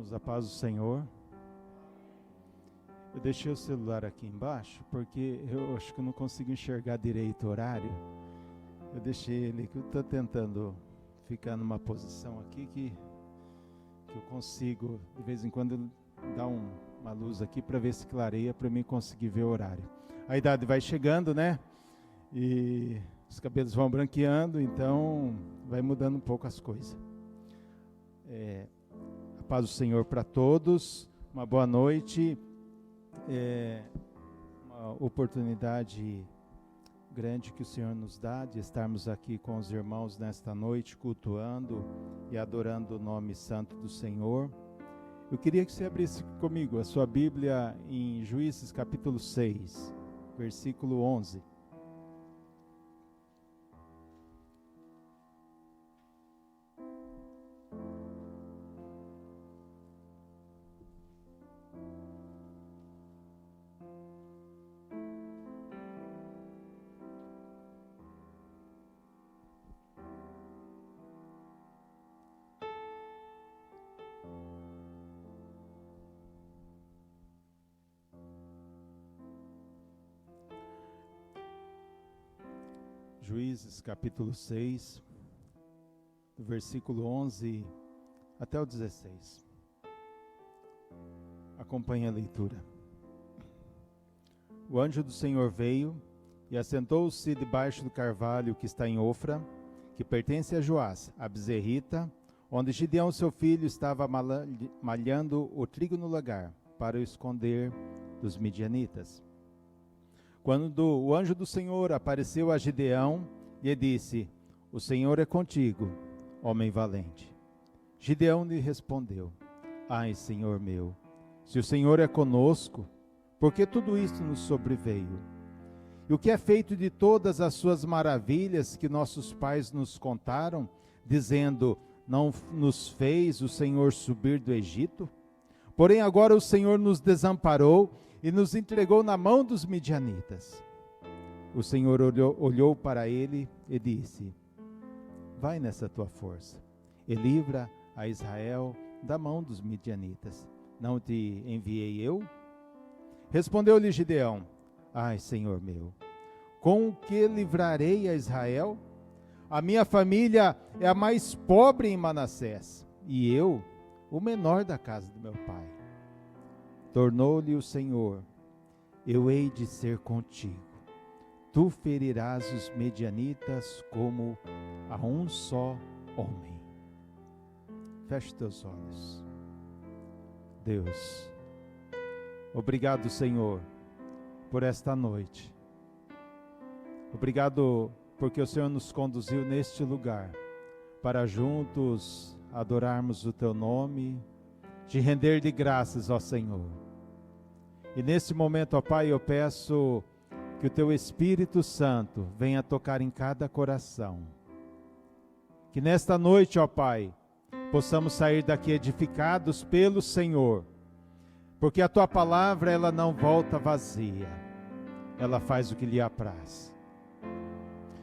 Irmãos, a paz do Senhor. Eu deixei o celular aqui embaixo porque eu acho que eu não consigo enxergar direito o horário. Eu deixei ele, que eu estou tentando ficar numa posição aqui que eu consigo, de vez em quando, dar uma luz aqui para ver se clareia, para mim conseguir ver o horário. A idade vai chegando, né? E os cabelos vão branqueando, então vai mudando um pouco as coisas. A paz do Senhor para todos, uma boa noite. Uma oportunidade grande que o Senhor nos dá de estarmos aqui com os irmãos nesta noite, cultuando e adorando o nome santo do Senhor. Eu queria que você abrisse comigo a sua Bíblia em Juízes capítulo 6, versículo 11. Juízes capítulo 6, do versículo 11 até o 16. Acompanhe a leitura. O anjo do Senhor veio e assentou-se debaixo do carvalho que está em Ofra, que pertence a Joás, a Bezerrita, onde Gideão seu filho estava malhando o trigo no lagar, para o esconder dos midianitas. Quando o anjo do Senhor apareceu a Gideão e disse: O Senhor é contigo, homem valente. Gideão lhe respondeu: Ai, Senhor meu, se o Senhor é conosco, por que tudo isto nos sobreveio? E o que é feito de todas as suas maravilhas que nossos pais nos contaram, dizendo: Não nos fez o Senhor subir do Egito? Porém agora o Senhor nos desamparou e nos entregou na mão dos midianitas. O Senhor olhou para ele e disse: Vai nessa tua força e livra a Israel da mão dos midianitas. Não te enviei eu? Respondeu-lhe Gideão: Ai, Senhor meu, com o que livrarei a Israel? A minha família é a mais pobre em Manassés, e eu, o menor da casa do meu pai. Tornou-lhe o Senhor: Eu hei de ser contigo. Tu ferirás os medianitas como a um só homem. Feche teus olhos. Deus, obrigado, Senhor, por esta noite. Obrigado porque o Senhor nos conduziu neste lugar para juntos adorarmos o teu nome, te render de graças, ó Senhor. E nesse momento, ó Pai, eu peço que o teu Espírito Santo venha tocar em cada coração. Que nesta noite, ó Pai, possamos sair daqui edificados pelo Senhor, porque a tua palavra, ela não volta vazia, ela faz o que lhe apraz.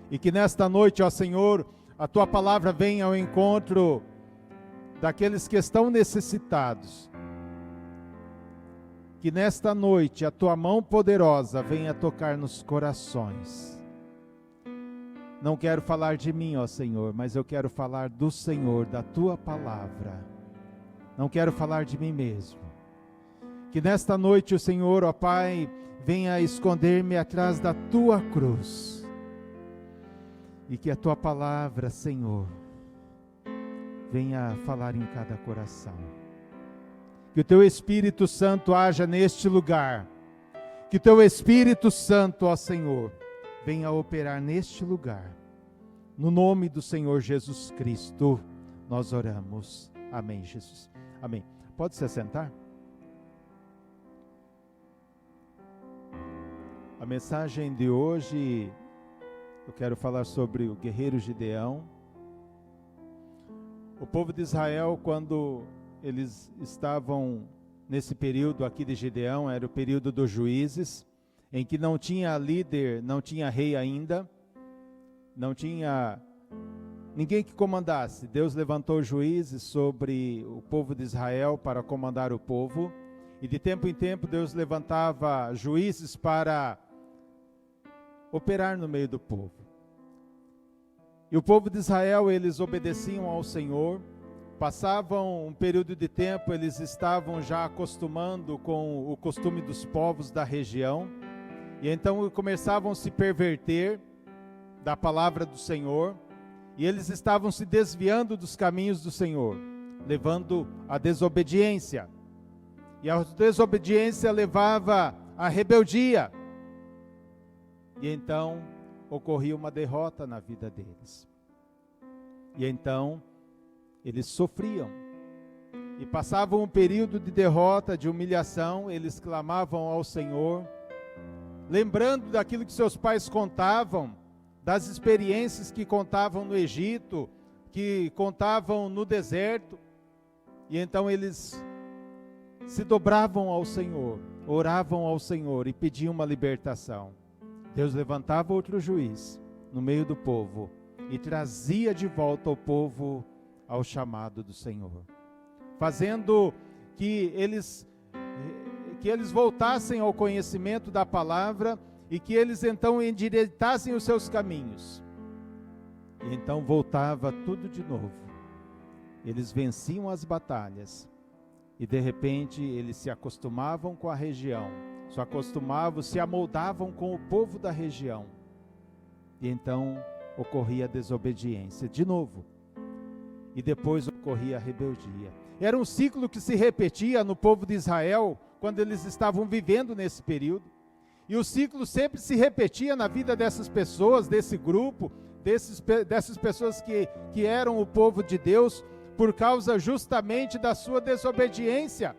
E que nesta noite, ó Senhor, a tua palavra venha ao encontro daqueles que estão necessitados. Que nesta noite a tua mão poderosa venha tocar nos corações. Não quero falar de mim, ó Senhor, mas eu quero falar do Senhor, da tua palavra. Não quero falar de mim mesmo. Que nesta noite o Senhor, ó Pai, venha esconder-me atrás da tua cruz. E que a tua palavra, Senhor, venha falar em cada coração. Que o teu Espírito Santo haja neste lugar. Que o teu Espírito Santo, ó Senhor, venha operar neste lugar. No nome do Senhor Jesus Cristo, nós oramos. Amém, Jesus. Amém. Pode se assentar? A mensagem de hoje, eu quero falar sobre o guerreiro Gideão. O povo de Israel, quando eles estavam nesse período aqui de Gideão, era o período dos juízes, em que não tinha líder, não tinha rei ainda, não ninguém que comandasse. Deus levantou juízes sobre o povo de Israel para comandar o povo. E de tempo em tempo Deus levantava juízes para operar no meio do povo. E o povo de Israel, eles obedeciam ao Senhor. Passavam um período de tempo, eles estavam já acostumando com o costume dos povos da região. E então começavam a se perverter da palavra do Senhor. E eles estavam se desviando dos caminhos do Senhor, levando a desobediência. E a desobediência levava à rebeldia. E então ocorria uma derrota na vida deles. E então eles sofriam. E passavam um período de derrota, de humilhação, eles clamavam ao Senhor, lembrando daquilo que seus pais contavam, das experiências que contavam no Egito, que contavam no deserto. E então eles se dobravam ao Senhor, oravam ao Senhor e pediam uma libertação. Deus levantava outro juiz no meio do povo e trazia de volta o povo ao chamado do Senhor, fazendo que eles voltassem ao conhecimento da palavra e que eles então endireitassem os seus caminhos. E então voltava tudo de novo. Eles venciam as batalhas e de repente eles se acostumavam com a região, se amoldavam com o povo da região. E então ocorria a desobediência de novo. E depois ocorria a rebeldia. Era um ciclo que se repetia no povo de Israel quando eles estavam vivendo nesse período. E o ciclo sempre se repetia na vida dessas pessoas, desse grupo, dessas pessoas que eram o povo de Deus, por causa justamente da sua desobediência.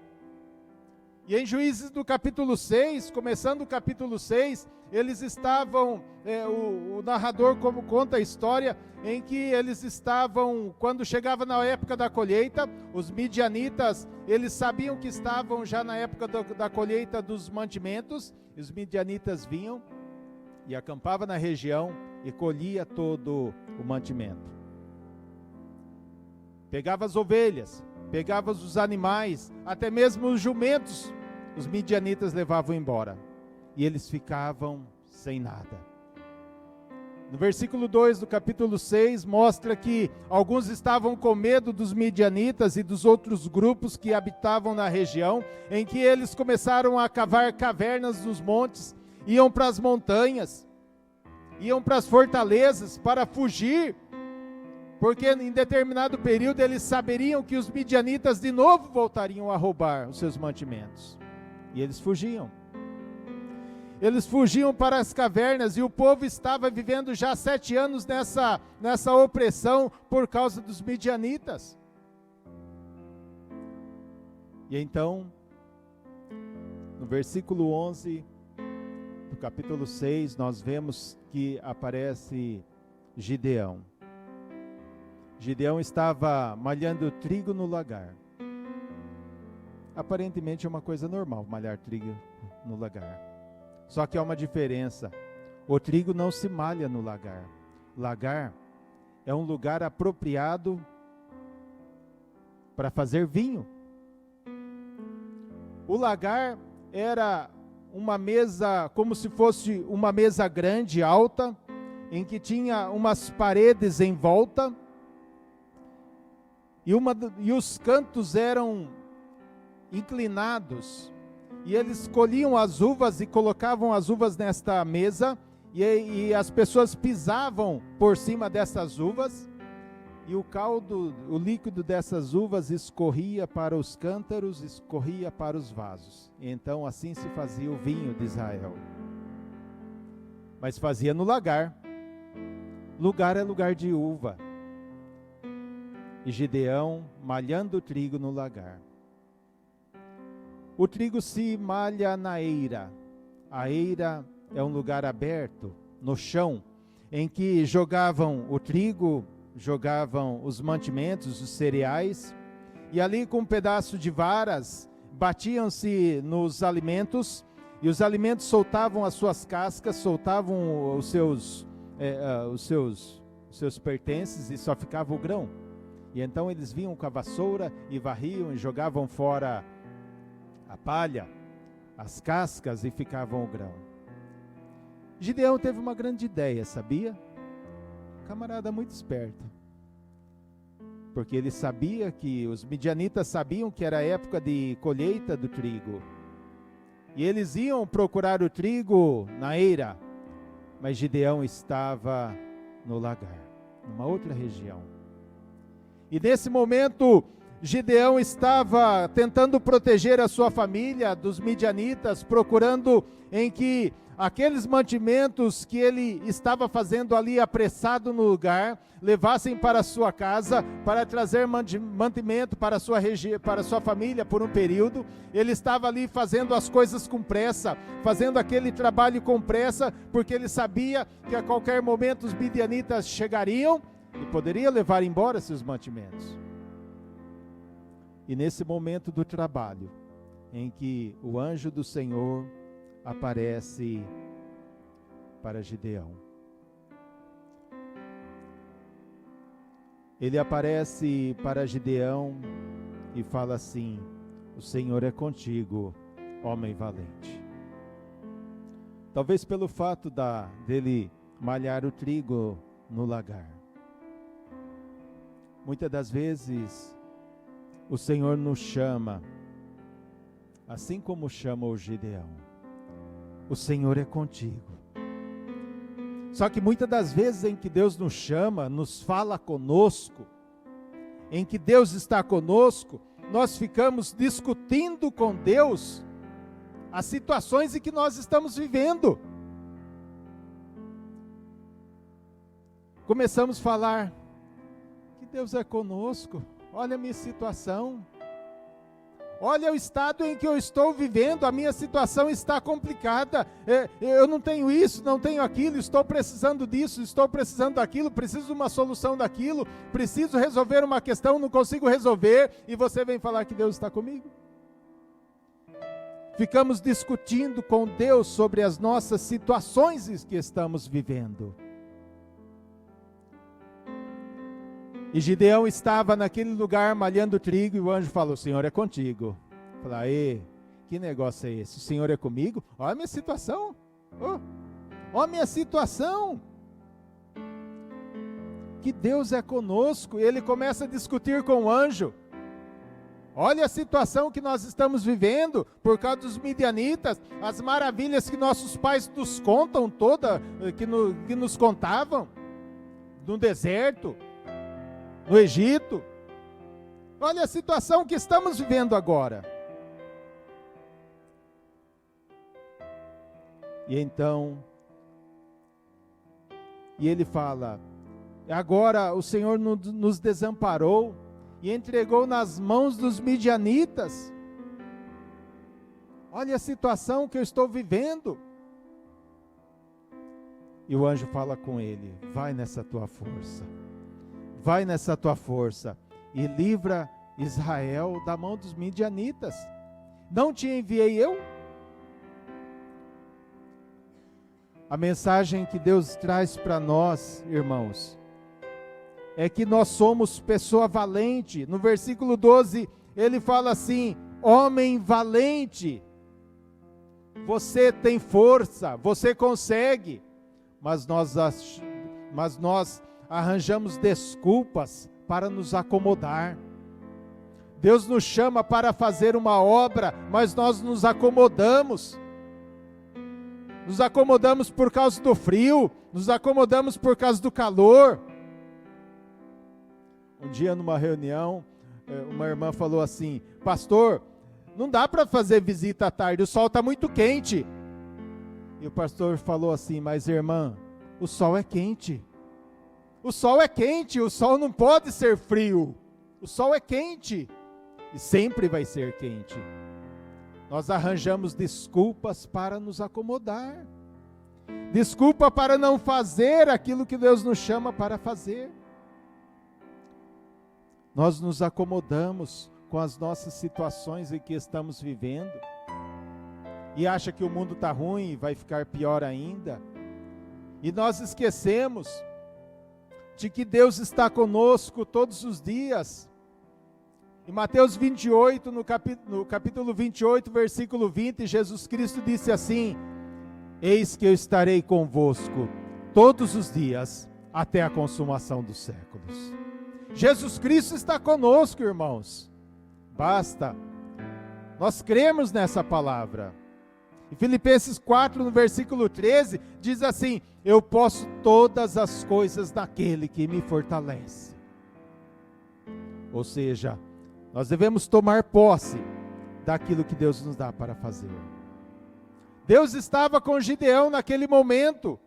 E em Juízes do capítulo 6, começando o capítulo 6, eles estavam, o narrador como conta a história, em que eles estavam, quando chegava na época da colheita, os midianitas, eles sabiam que estavam já na época da colheita dos mantimentos, e os midianitas vinham e acampavam na região e colhia todo o mantimento. Pegava as ovelhas, pegava os animais, até mesmo os jumentos, os midianitas levavam embora. E eles ficavam sem nada. No versículo 2 do capítulo 6, mostra que alguns estavam com medo dos midianitas e dos outros grupos que habitavam na região, em que eles começaram a cavar cavernas nos montes, iam para as montanhas, iam para as fortalezas para fugir, porque em determinado período eles saberiam que os midianitas de novo voltariam a roubar os seus mantimentos. E eles fugiam. Eles fugiam para as cavernas e o povo estava vivendo já 7 anos nessa opressão por causa dos midianitas. E então, no versículo 11 do capítulo 6, nós vemos que aparece Gideão. Gideão estava malhando trigo no lagar. Aparentemente é uma coisa normal malhar trigo no lagar. Só que há uma diferença. O trigo não se malha no lagar. Lagar é um lugar apropriado para fazer vinho. O lagar era uma mesa, como se fosse uma mesa grande, alta, em que tinha umas paredes em volta, e os cantos eram inclinados. E eles colhiam as uvas e colocavam as uvas nesta mesa, e as pessoas pisavam por cima dessas uvas, e o caldo, o líquido dessas uvas escorria para os cântaros, escorria para os vasos. E então assim se fazia o vinho de Israel. Mas fazia no lagar. Lugar é lugar de uva. E Gideão malhando o trigo no lagar. O trigo se malha na eira. A eira é um lugar aberto, no chão, em que jogavam o trigo, jogavam os mantimentos, os cereais, e ali com um pedaço de varas, batiam-se nos alimentos, e os alimentos soltavam as suas cascas, soltavam os seus os seus pertences e só ficava o grão. E então eles vinham com a vassoura e varriam e jogavam fora a palha, as cascas e ficavam o grão. Gideão teve uma grande ideia, sabia? Camarada muito esperto. Porque ele sabia que os midianitas sabiam que era a época de colheita do trigo. E eles iam procurar o trigo na eira. Mas Gideão estava no lagar, numa outra região. E nesse momento, Gideão estava tentando proteger a sua família dos midianitas, procurando em que aqueles mantimentos que ele estava fazendo ali apressado no lugar, levassem para a sua casa, para trazer mantimento para a sua família por um período. Ele estava ali fazendo as coisas com pressa, fazendo aquele trabalho com pressa, porque ele sabia que a qualquer momento os midianitas chegariam e poderia levar embora seus mantimentos. E nesse momento do trabalho, em que o anjo do Senhor aparece para Gideão. Ele aparece para Gideão e fala assim: o Senhor é contigo, homem valente. Talvez pelo fato dele malhar o trigo no lagar. Muitas das vezes o Senhor nos chama, assim como chama o Gideão. O Senhor é contigo. Só que muitas das vezes em que Deus nos chama, nos fala conosco, em que Deus está conosco, nós ficamos discutindo com Deus as situações em que nós estamos vivendo. Começamos a falar que Deus é conosco, olha a minha situação. Olha o estado em que eu estou vivendo, a minha situação está complicada, eu não tenho isso, não tenho aquilo, estou precisando disso, estou precisando daquilo, preciso de uma solução daquilo, preciso resolver uma questão, não consigo resolver, e você vem falar que Deus está comigo? Ficamos discutindo com Deus sobre as nossas situações que estamos vivendo. E Gideão estava naquele lugar malhando trigo e o anjo falou: o Senhor é contigo. Falei: que negócio é esse? O Senhor é comigo? Olha a minha situação. Olha a minha situação. Que Deus é conosco. E ele começa a discutir com o anjo. Olha a situação que nós estamos vivendo por causa dos midianitas, as maravilhas que nossos pais nos contam que nos contavam no deserto, no Egito. Olha a situação que estamos vivendo agora. E então, ele fala: agora o Senhor nos desamparou e entregou nas mãos dos midianitas. Olha a situação que eu estou vivendo. E o anjo fala com ele: vai nessa tua força. Vai nessa tua força e livra Israel da mão dos midianitas. Não te enviei eu? A mensagem que Deus traz para nós, irmãos, é que nós somos pessoa valente. No versículo 12, ele fala assim: homem valente. Você tem força, você consegue, mas nós arranjamos desculpas para nos acomodar. Deus nos chama para fazer uma obra, mas nós nos acomodamos. Nos acomodamos por causa do frio, nos acomodamos por causa do calor. Um dia numa reunião, uma irmã falou assim: pastor, não dá para fazer visita à tarde, o sol está muito quente. E o pastor falou assim: mas irmã, o sol é quente. O sol é quente, o sol não pode ser frio. O sol é quente e sempre vai ser quente. Nós arranjamos desculpas para nos acomodar. Desculpa para não fazer aquilo que Deus nos chama para fazer. Nós nos acomodamos com as nossas situações em que estamos vivendo. E acha que o mundo está ruim e vai ficar pior ainda. E nós esquecemos de que Deus está conosco todos os dias. Em Mateus 28, no capítulo 28, versículo 20, Jesus Cristo disse assim: eis que eu estarei convosco todos os dias, até a consumação dos séculos. Jesus Cristo está conosco, irmãos. Basta nós cremos nessa palavra. Em Filipenses 4, no versículo 13, diz assim: eu posso todas as coisas naquele que me fortalece. Ou seja, nós devemos tomar posse daquilo que Deus nos dá para fazer. Deus estava com Gideão naquele momento.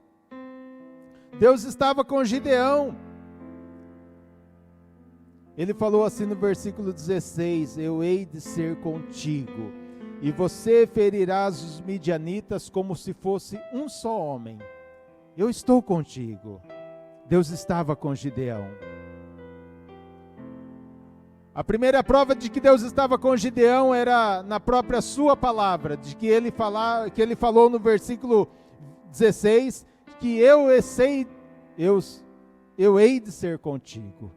Deus estava com Gideão. Ele falou assim no versículo 16: eu hei de ser contigo, e você ferirás os midianitas como se fosse um só homem. Eu estou contigo. Deus estava com Gideão. A primeira prova de que Deus estava com Gideão era na própria sua palavra, de que ele falou no versículo 16, que eu hei de ser contigo.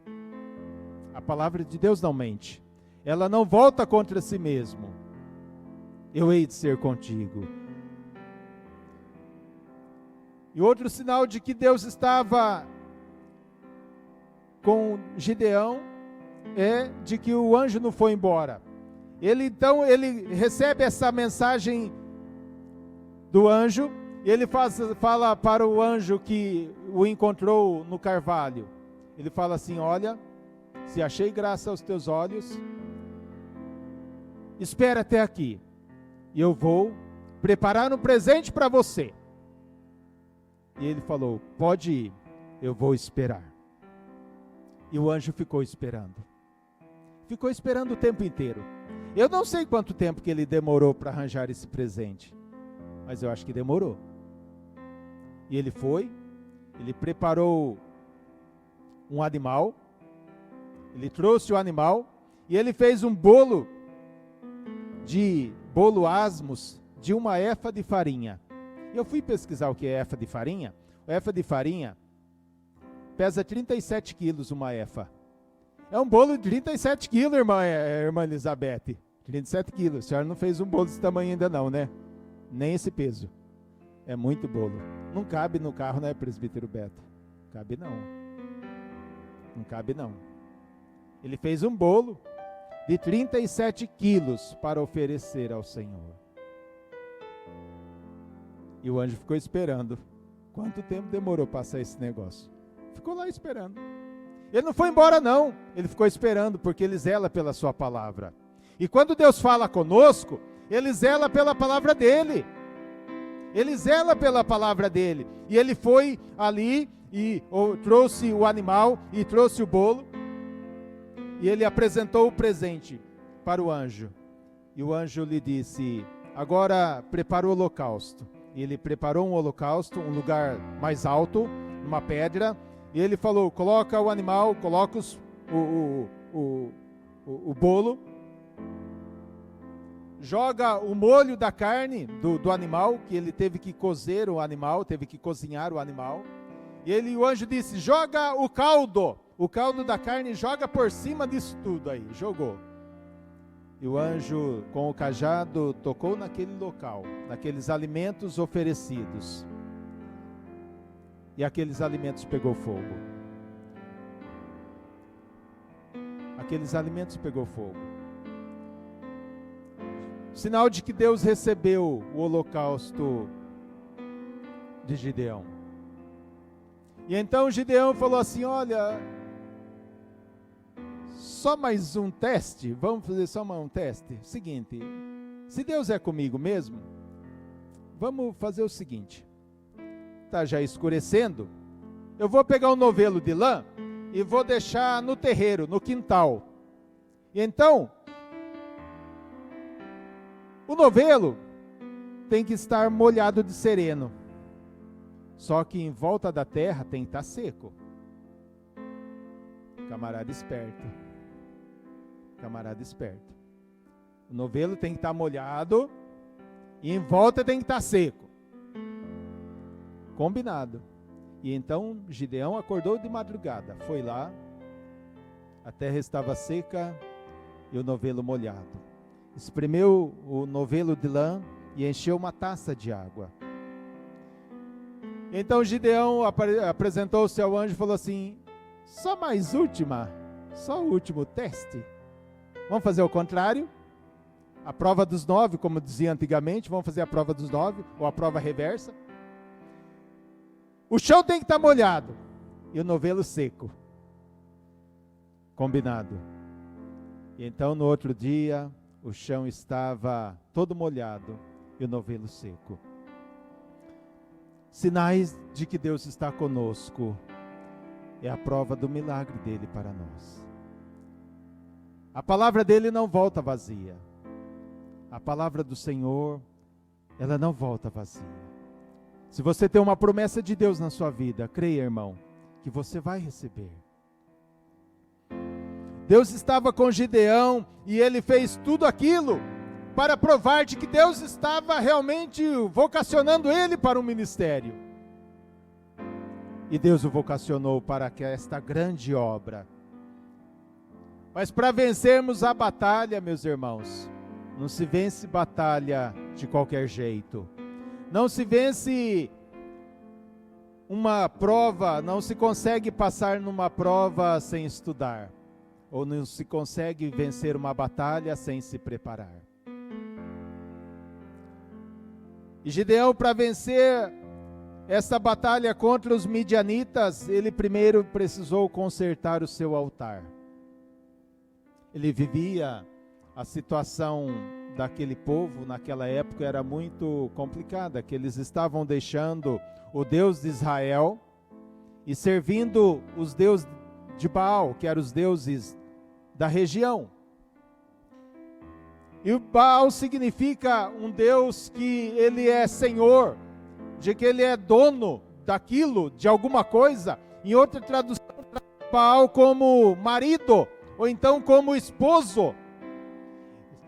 A palavra de Deus não mente. Ela não volta contra si mesmo. Eu hei de ser contigo. E outro sinal de que Deus estava com Gideão é de que o anjo não foi embora. Ele recebe essa mensagem do anjo, e ele fala para o anjo que o encontrou no carvalho. Ele fala assim: olha, se achei graça aos teus olhos, espera até aqui, e eu vou preparar um presente para você. E ele falou: pode ir, eu vou esperar. E o anjo ficou esperando. Ficou esperando o tempo inteiro. Eu não sei quanto tempo que ele demorou para arranjar esse presente, mas eu acho que demorou. E ele foi, ele preparou um animal, ele trouxe o animal, e ele fez um bolo asmos de uma efa de farinha. Eu fui pesquisar o que é efa de farinha. O efa de farinha pesa 37 quilos uma efa. É um bolo de 37 quilos, irmã Elizabeth. 37 quilos. A senhora não fez um bolo desse tamanho ainda não, né? Nem esse peso. É muito bolo. Não cabe no carro, né, presbítero Beto? Cabe não. Não cabe não. Ele fez um bolo de 37 quilos para oferecer ao Senhor. E o anjo ficou esperando. Quanto tempo demorou para passar esse negócio? Ficou lá esperando. Ele não foi embora não, ele ficou esperando, porque ele zela pela sua palavra. E quando Deus fala conosco, ele zela pela palavra dele. Ele zela pela palavra dele. E ele foi ali e trouxe o animal e trouxe o bolo. E ele apresentou o presente para o anjo. E o anjo lhe disse: agora prepara o holocausto. E ele preparou um holocausto, um lugar mais alto, uma pedra. E ele falou: coloca o animal, coloca o bolo, joga o molho da carne do animal, que ele teve que cozer o animal, teve que cozinhar o animal. E o anjo disse: joga o caldo da carne, joga por cima disso tudo aí. Jogou. E o anjo, com o cajado, tocou naquele local, naqueles alimentos oferecidos. E aqueles alimentos pegou fogo. Aqueles alimentos pegou fogo. Sinal de que Deus recebeu o holocausto de Gideão. E então Gideão falou assim: olha, só mais um teste, vamos fazer só um teste. Seguinte, se Deus é comigo mesmo, vamos fazer o seguinte. Está já escurecendo, eu vou pegar um novelo de lã e vou deixar no terreiro, no quintal. E então, o novelo tem que estar molhado de sereno. Só que em volta da terra tem que estar seco. Camarada esperto. Camarada esperto. O novelo tem que estar molhado e em volta tem que estar seco. Combinado. E então Gideão acordou de madrugada, foi lá, a terra estava seca e o novelo molhado. Espremeu o novelo de lã e encheu uma taça de água. Então Gideão apresentou-se ao anjo e falou assim: só o último teste. Vamos fazer o contrário? A prova dos 9, como dizia antigamente, vamos fazer a prova dos 9, ou a prova reversa. O chão tem que estar molhado e o novelo seco. Combinado. E então no outro dia, o chão estava todo molhado e o novelo seco. Sinais de que Deus está conosco. É a prova do milagre dele para nós. A palavra dele não volta vazia. A palavra do Senhor, ela não volta vazia. Se você tem uma promessa de Deus na sua vida, creia, irmão, que você vai receber. Deus estava com Gideão e ele fez tudo aquilo para provar de que Deus estava realmente vocacionando ele para o ministério. E Deus o vocacionou para esta grande obra. Mas para vencermos a batalha, meus irmãos, não se vence batalha de qualquer jeito. Não se vence uma prova, não se consegue passar numa prova sem estudar. Ou não se consegue vencer uma batalha sem se preparar. E Gideão, para vencer essa batalha contra os midianitas, ele primeiro precisou consertar o seu altar. Ele vivia a situação daquele povo, naquela época era muito complicada, que eles estavam deixando o Deus de Israel e servindo os deuses de Baal, que eram os deuses da região. E o Baal significa um Deus que ele é senhor, de que ele é dono daquilo, de alguma coisa. Em outra tradução, Baal como marido, ou então como esposo.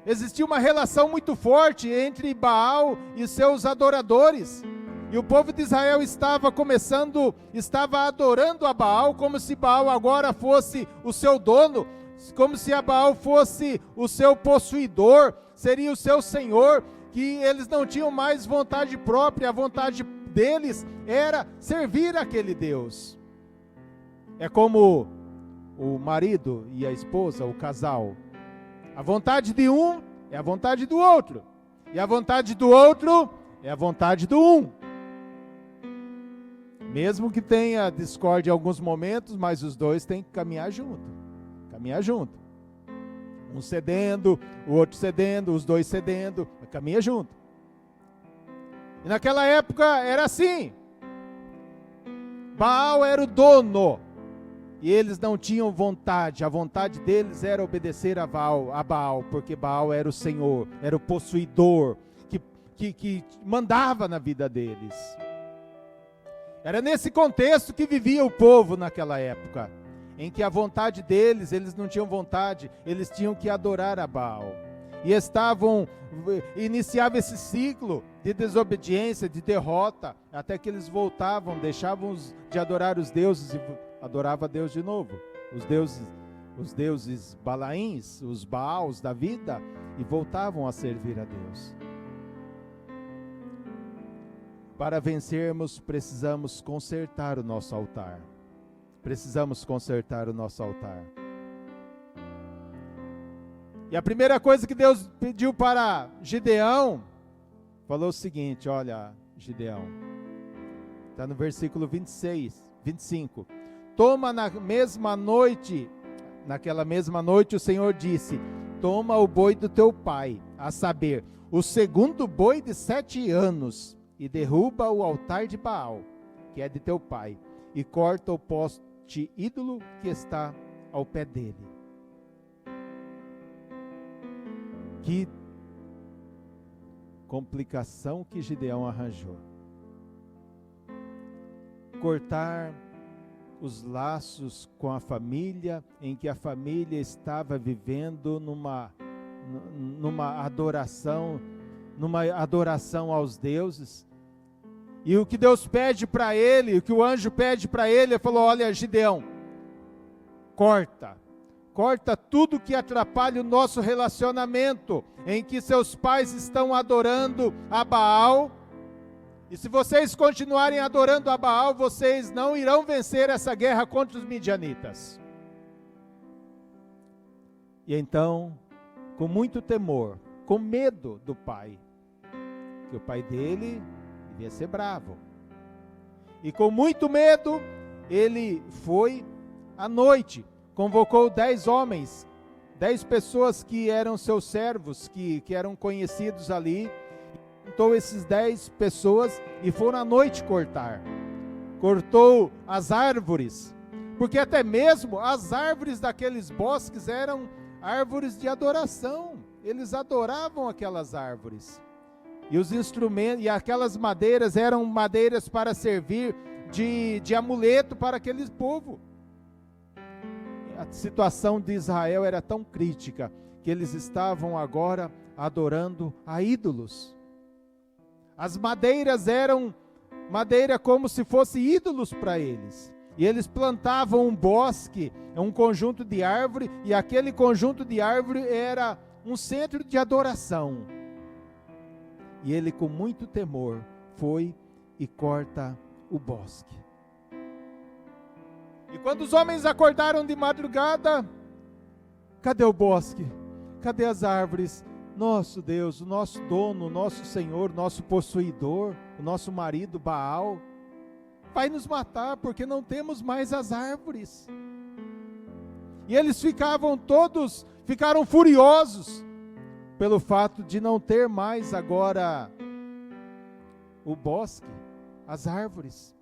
Existia uma relação muito forte entre Baal e seus adoradores. E o povo de Israel estava adorando a Baal, como se Baal agora fosse o seu dono, como se a Baal fosse o seu possuidor, seria o seu senhor, que eles não tinham mais vontade própria, a vontade deles era servir aquele Deus. É como o marido e a esposa, o casal. A vontade de um é a vontade do outro, e a vontade do outro é a vontade do um. Mesmo que tenha discórdia em alguns momentos, mas os dois têm que caminhar junto. Um cedendo, o outro cedendo, os dois cedendo, caminha junto. E naquela época era assim. Baal era o dono, e eles não tinham vontade. A vontade deles era obedecer a Baal, porque Baal era o Senhor, era o possuidor, que mandava na vida deles. Era nesse contexto que vivia o povo naquela época, em que a vontade deles, eles não tinham vontade, eles tinham que adorar a Baal. E iniciava esse ciclo de desobediência, de derrota, até que eles voltavam, deixavam de adorar os deuses e adoravam a Deus de novo. Os deuses Balaíns, os Baals da vida, e voltavam a servir a Deus. Para vencermos, precisamos consertar o nosso altar. E a primeira coisa que Deus pediu para Gideão, falou o seguinte: olha, Gideão, está no versículo 25. Naquela mesma noite o Senhor disse: toma o boi do teu pai, a saber, o segundo boi de 7 anos, e derruba o altar de Baal, que é de teu pai, e corta o poste ídolo que está ao pé dele. Que complicação que Gideão arranjou. Cortar os laços com a família, em que a família estava vivendo numa adoração aos deuses. E o que Deus pede para ele, o que o anjo pede para ele, ele falou: olha, Gideão, corta tudo que atrapalha o nosso relacionamento, em que seus pais estão adorando a Baal. E se vocês continuarem adorando a Baal, vocês não irão vencer essa guerra contra os midianitas. E então, com muito temor, com medo do pai, que o pai dele devia ser bravo, e com muito medo, ele foi à noite, convocou 10 homens, 10 pessoas que eram seus servos, que eram conhecidos ali, juntou esses 10 pessoas e foram à noite cortar. Cortou as árvores, porque até mesmo as árvores daqueles bosques eram árvores de adoração. Eles adoravam aquelas árvores. E os instrumentos, e aquelas madeiras eram madeiras para servir de amuleto para aquele povo. A situação de Israel era tão crítica que eles estavam agora adorando a ídolos. As madeiras eram madeira como se fossem ídolos para eles. E eles plantavam um bosque, um conjunto de árvore, e aquele conjunto de árvore era um centro de adoração. E ele, com muito temor, foi e corta o bosque. E quando os homens acordaram de madrugada, cadê o bosque? Cadê as árvores? Nosso Deus, o nosso dono, o nosso Senhor, o nosso possuidor, o nosso marido Baal, vai nos matar porque não temos mais as árvores. E eles ficaram furiosos pelo fato de não ter mais agora o bosque, as árvores.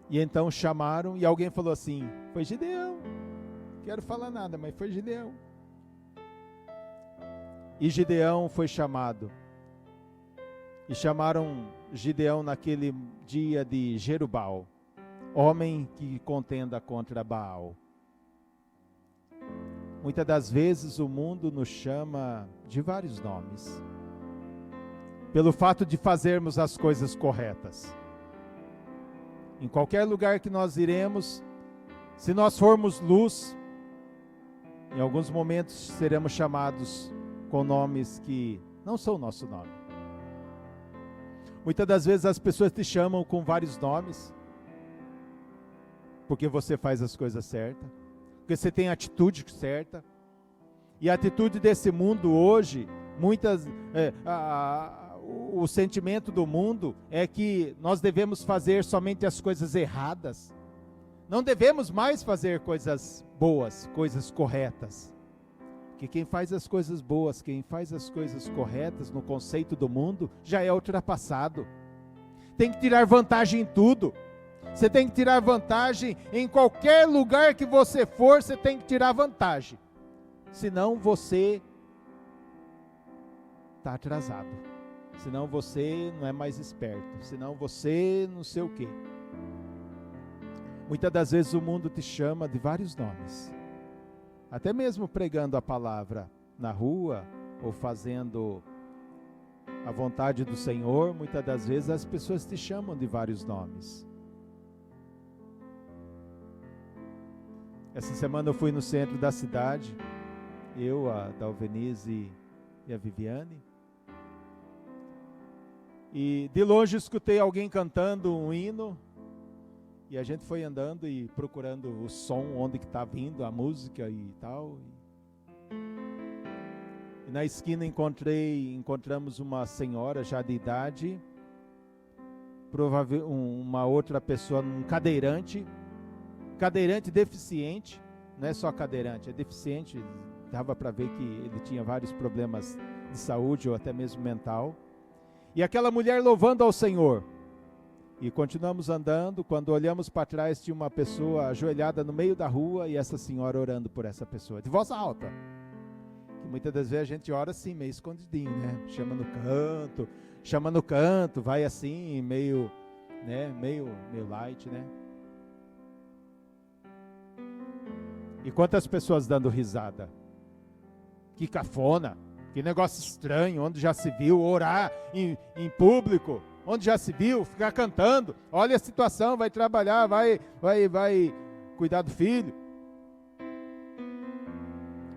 E então chamaram, e alguém falou assim: foi Gideão. Não quero falar nada, mas foi Gideão. E Gideão foi chamado. E chamaram Gideão naquele dia de Jerubal, homem que contenda contra Baal. Muitas das vezes o mundo nos chama de vários nomes, pelo fato de fazermos as coisas corretas. Em qualquer lugar que nós iremos, se nós formos luz, em alguns momentos seremos chamados com nomes que não são o nosso nome. Muitas das vezes as pessoas te chamam com vários nomes, porque você faz as coisas certas, porque você tem a atitude certa. E a atitude desse mundo hoje, o sentimento do mundo é que nós devemos fazer somente as coisas erradas. Não devemos mais fazer coisas boas, coisas corretas. Que quem faz as coisas boas, quem faz as coisas corretas no conceito do mundo, já é ultrapassado. Tem que tirar vantagem em tudo. Você tem que tirar vantagem em qualquer lugar que você for, você tem que tirar vantagem. Senão você está atrasado. Senão você não é mais esperto. Senão você não sei o quê. Muitas das vezes o mundo te chama de vários nomes. Até mesmo pregando a palavra na rua, ou fazendo a vontade do Senhor, muitas das vezes as pessoas te chamam de vários nomes. Essa semana eu fui no centro da cidade, eu, a Dalvenise e a Viviane, e de longe escutei alguém cantando um hino, e a gente foi andando e procurando o som, onde que está vindo a música e tal. E na esquina encontramos uma senhora já de idade, uma outra pessoa, um cadeirante deficiente, não é só cadeirante, é deficiente, dava para ver que ele tinha vários problemas de saúde ou até mesmo mental. E aquela mulher louvando ao Senhor. E continuamos andando, quando olhamos para trás tinha uma pessoa ajoelhada no meio da rua e essa senhora orando por essa pessoa, de voz alta. Que muitas das vezes a gente ora assim, meio escondidinho, né? Chama no canto, vai assim, meio light, né? E quantas pessoas dando risada? Que cafona, Que negócio estranho, onde já se viu orar em público, onde já se viu ficar cantando. Olha a situação, vai trabalhar, vai cuidar do filho.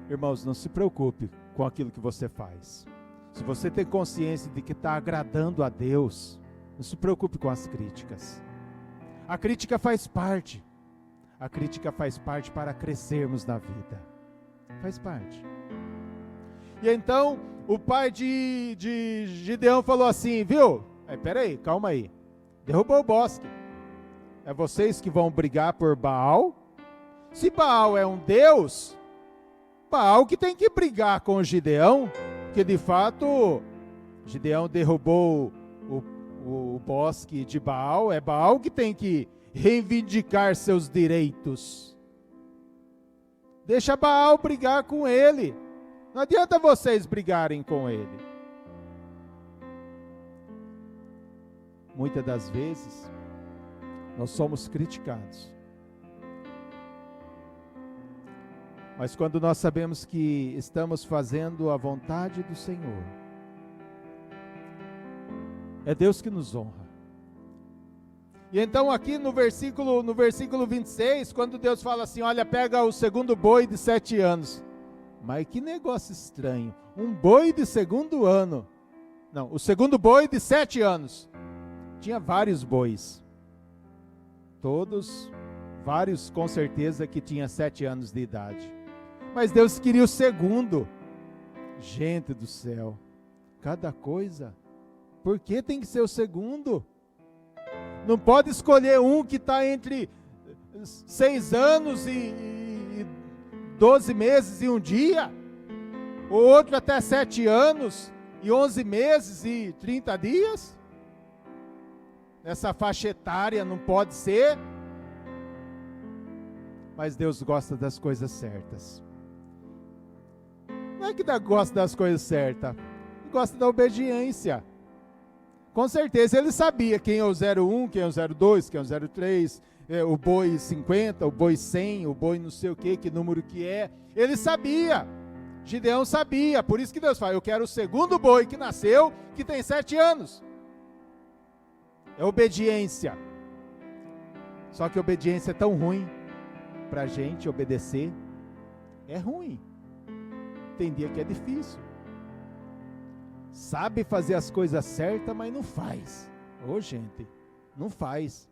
Irmãos, não se preocupe com aquilo que você faz. Se você tem consciência de que está agradando a Deus, não se preocupe com as críticas. A crítica faz parte. A crítica faz parte para crescermos na vida. Faz parte. E então, o pai de Gideão falou assim, viu? Peraí, calma aí. Derrubou o bosque. É vocês que vão brigar por Baal? Se Baal é um Deus, Baal que tem que brigar com Gideão, porque de fato, Gideão derrubou o bosque de Baal, é Baal que tem que reivindicar seus direitos. Deixa Baal brigar com ele. Não adianta vocês brigarem com ele. Muitas das vezes, nós somos criticados. Mas quando nós sabemos que estamos fazendo a vontade do Senhor, é Deus que nos honra. E então aqui no versículo 26, quando Deus fala assim, olha, pega o segundo boi de 7 anos. Mas que negócio estranho, um boi de segundo ano. Não, o segundo boi de 7 anos. Tinha vários bois. Vários com certeza que tinha 7 anos de idade. Mas Deus queria o segundo. Gente do céu, cada coisa. Por que tem que ser o segundo? Não pode escolher um que está entre 6 anos e 12 meses e 1 dia, o outro até 7 anos e 11 meses e 30 dias. Nessa faixa etária não pode ser. Mas Deus gosta das coisas certas. Não é que Deus gosta das coisas certas, Ele gosta da obediência. Com certeza ele sabia quem é o 01, quem é o 02, quem é o 03, o boi 50, o boi 100, o boi não sei o que número que é. Ele sabia, Gideão sabia, por isso que Deus fala, eu quero o segundo boi que nasceu, que tem 7 anos. É obediência. Só que obediência é tão ruim para a gente obedecer. É ruim. Tem dia que é difícil. Sabe fazer as coisas certas, mas não faz. Ô gente, não faz.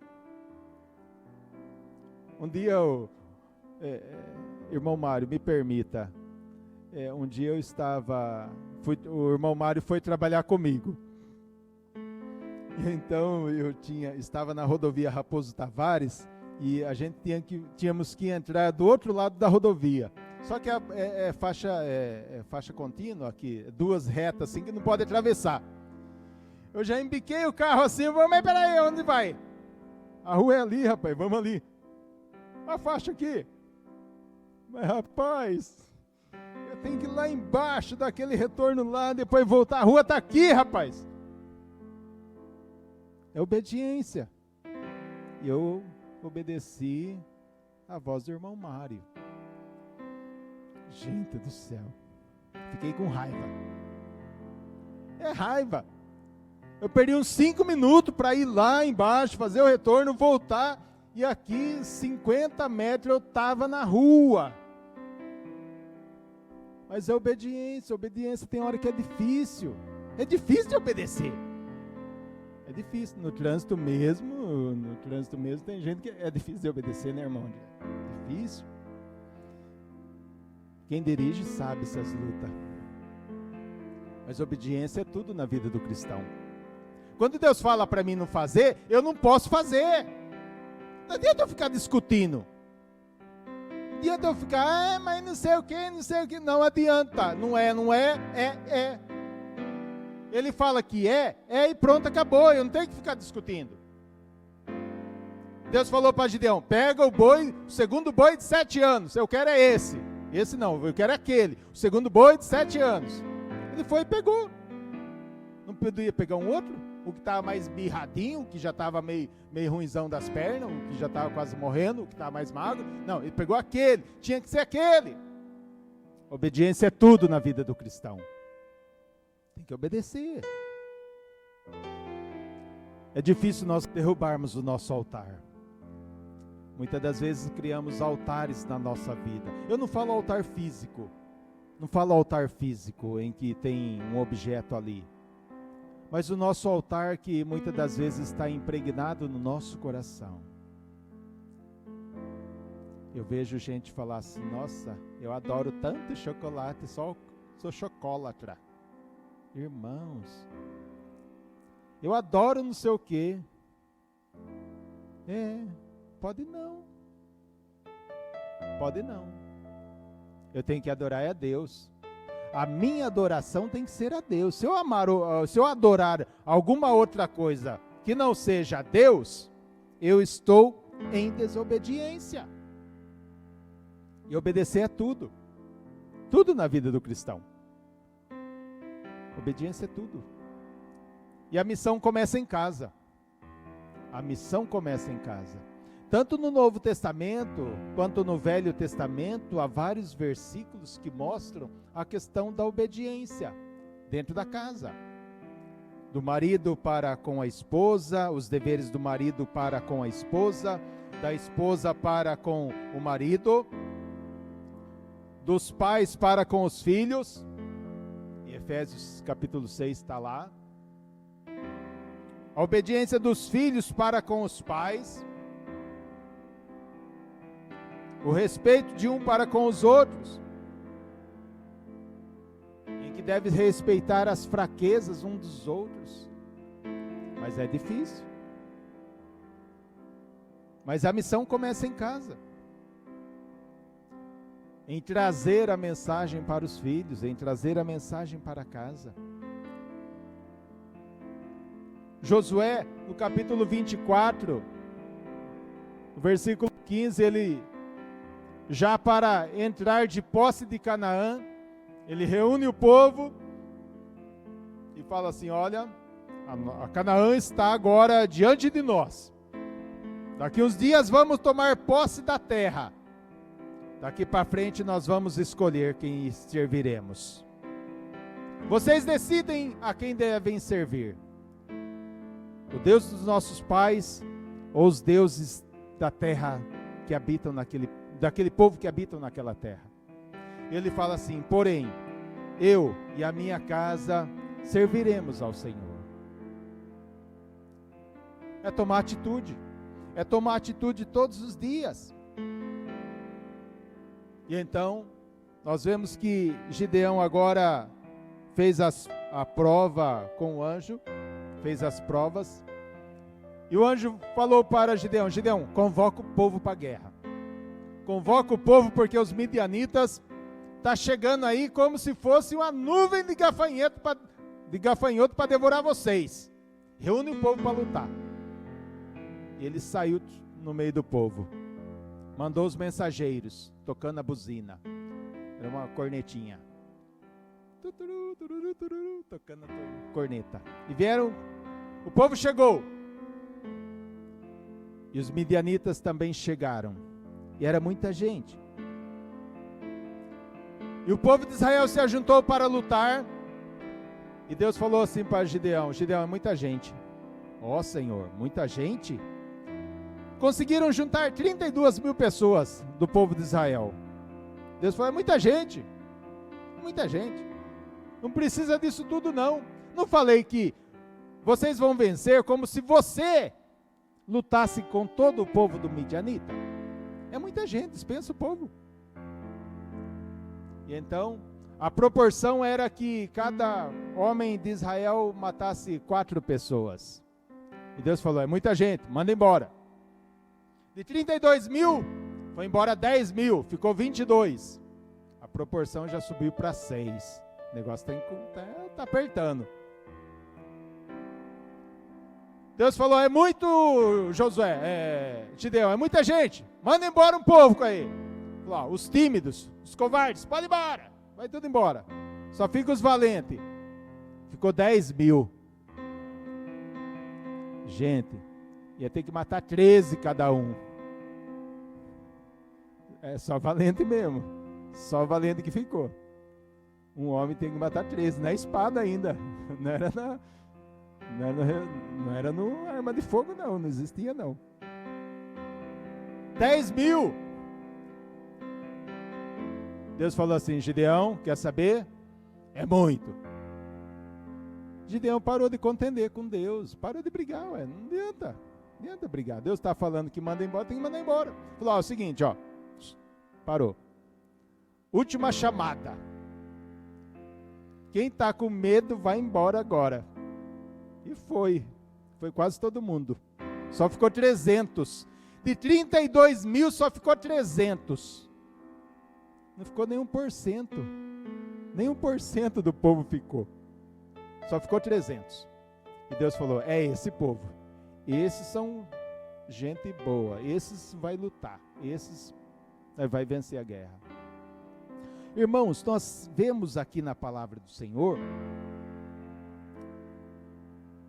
Um dia, irmão Mário, me permita. Um dia eu o irmão Mário foi trabalhar comigo. Então estava na rodovia Raposo Tavares e a gente tínhamos que entrar do outro lado da rodovia. Só que é faixa contínua aqui, 2 retas assim que não pode atravessar. Eu já embiquei o carro assim, mas peraí, onde vai? A rua é ali, rapaz, vamos ali. A faixa aqui. Mas rapaz, eu tenho que ir lá embaixo, dar aquele retorno lá, depois voltar. A rua está aqui, rapaz. É obediência. E eu obedeci a voz do irmão Mário. Gente do céu, fiquei com raiva. É raiva. Eu perdi uns 5 minutos para ir lá embaixo, fazer o retorno, voltar. E aqui, 50 metros, eu estava na rua. Mas é obediência. Obediência tem hora que é difícil. É difícil de obedecer. É difícil. No trânsito mesmo tem gente que é difícil de obedecer, né, irmão? É difícil. Quem dirige sabe essas lutas. Mas obediência é tudo na vida do cristão. Quando Deus fala para mim não fazer, eu não posso fazer. Não adianta eu ficar discutindo. Não adianta eu ficar, mas não sei o que. Não adianta. Não é. Ele fala que é e pronto, acabou. Eu não tenho que ficar discutindo. Deus falou para Gideão, pega o segundo boi de 7 anos. Eu quero é esse. Esse não, eu quero aquele. O segundo boi de 7 anos. Ele foi e pegou. Não podia pegar um outro? O que estava mais birradinho, o que já estava meio ruinzão das pernas, o que já estava quase morrendo, o que estava mais magro. Não, ele pegou aquele. Tinha que ser aquele. Obediência é tudo na vida do cristão. Tem que obedecer. É difícil nós derrubarmos o nosso altar. Muitas das vezes criamos altares na nossa vida. Eu não falo altar físico. Não falo altar físico em que tem um objeto ali. Mas o nosso altar que muitas das vezes está impregnado no nosso coração. Eu vejo gente falar assim, nossa, eu adoro tanto chocolate, sou chocolatra. Irmãos, eu adoro não sei o quê. Pode não. Pode não. Eu tenho que adorar a Deus. A minha adoração tem que ser a Deus. Se eu adorar alguma outra coisa que não seja a Deus, eu estou em desobediência. E obedecer é tudo. Tudo na vida do cristão. Obediência é tudo. E a missão começa em casa. A missão começa em casa. Tanto no Novo Testamento, quanto no Velho Testamento, há vários versículos que mostram a questão da obediência dentro da casa. Do marido para com a esposa, os deveres do marido para com a esposa, da esposa para com o marido, dos pais para com os filhos. Em Efésios capítulo 6 está lá. A obediência dos filhos para com os pais. O respeito de um para com os outros. Em que deve respeitar as fraquezas um dos outros. Mas é difícil. Mas a missão começa em casa. Em trazer a mensagem para os filhos, em trazer a mensagem para casa. Josué, no capítulo 24, no versículo 15, ele, já para entrar de posse de Canaã, ele reúne o povo e fala assim, olha, a Canaã está agora diante de nós. Daqui uns dias vamos tomar posse da terra. Daqui para frente nós vamos escolher quem serviremos. Vocês decidem a quem devem servir. O Deus dos nossos pais ou os deuses da terra que habitam daquele povo que habitam naquela terra. Ele fala assim, porém, eu e a minha casa serviremos ao Senhor. É tomar atitude. É tomar atitude todos os dias. E então, nós vemos que Gideão agora fez a prova com o anjo, fez as provas, e o anjo falou para Gideão, Gideão, convoca o povo para a guerra. Convoca o povo porque os midianitas estão chegando aí como se fosse uma nuvem de gafanhoto para devorar vocês. Reúne o povo para lutar. E ele saiu no meio do povo. Mandou os mensageiros, tocando a buzina. Era uma cornetinha. Tocando a corneta. E vieram, o povo chegou. E os midianitas também chegaram. E era muita gente. E o povo de Israel se ajuntou para lutar. E Deus falou assim para Gideão, Gideão, é muita gente. Ó Senhor, muita gente? Conseguiram juntar 32 mil pessoas do povo de Israel. Deus falou, é muita gente. Muita gente. Não precisa disso tudo não. Não falei que vocês vão vencer como se você lutasse com todo o povo do Midianita. É muita gente, dispensa o povo. E então, a proporção era que cada homem de Israel matasse 4 pessoas. E Deus falou, é muita gente, manda embora. De 32 mil, foi embora 10 mil, ficou 22. A proporção já subiu para 6. O negócio tá apertando. Deus falou, é muito, Josué, Gideão, é muita gente. Manda embora um povo com aí. Falou, os tímidos, os covardes, pode ir embora. Vai tudo embora. Só fica os valentes. Ficou 10 mil. Gente, ia ter que matar 13 cada um. É só valente mesmo. Só valente que ficou. um homem tem que matar 13, na espada ainda, não era no arma de fogo não existia não. 10.000. Deus falou assim: Gideão, quer saber? É muito. Gideão parou de contender com Deus, parou de brigar, não adianta brigar. Deus está falando que manda embora, tem que mandar embora. Falou: ó, é o seguinte, ó, parou. Última chamada. Quem está com medo vai embora agora. E foi quase todo mundo. Só ficou 300. De 32.000 só ficou 300. Não ficou nem 1%. Nem 1% do povo ficou. Só ficou 300. E Deus falou: é esse povo. Esses são gente boa. Esses vai lutar. Esses vai vencer a guerra. Irmãos, nós vemos aqui na palavra do Senhor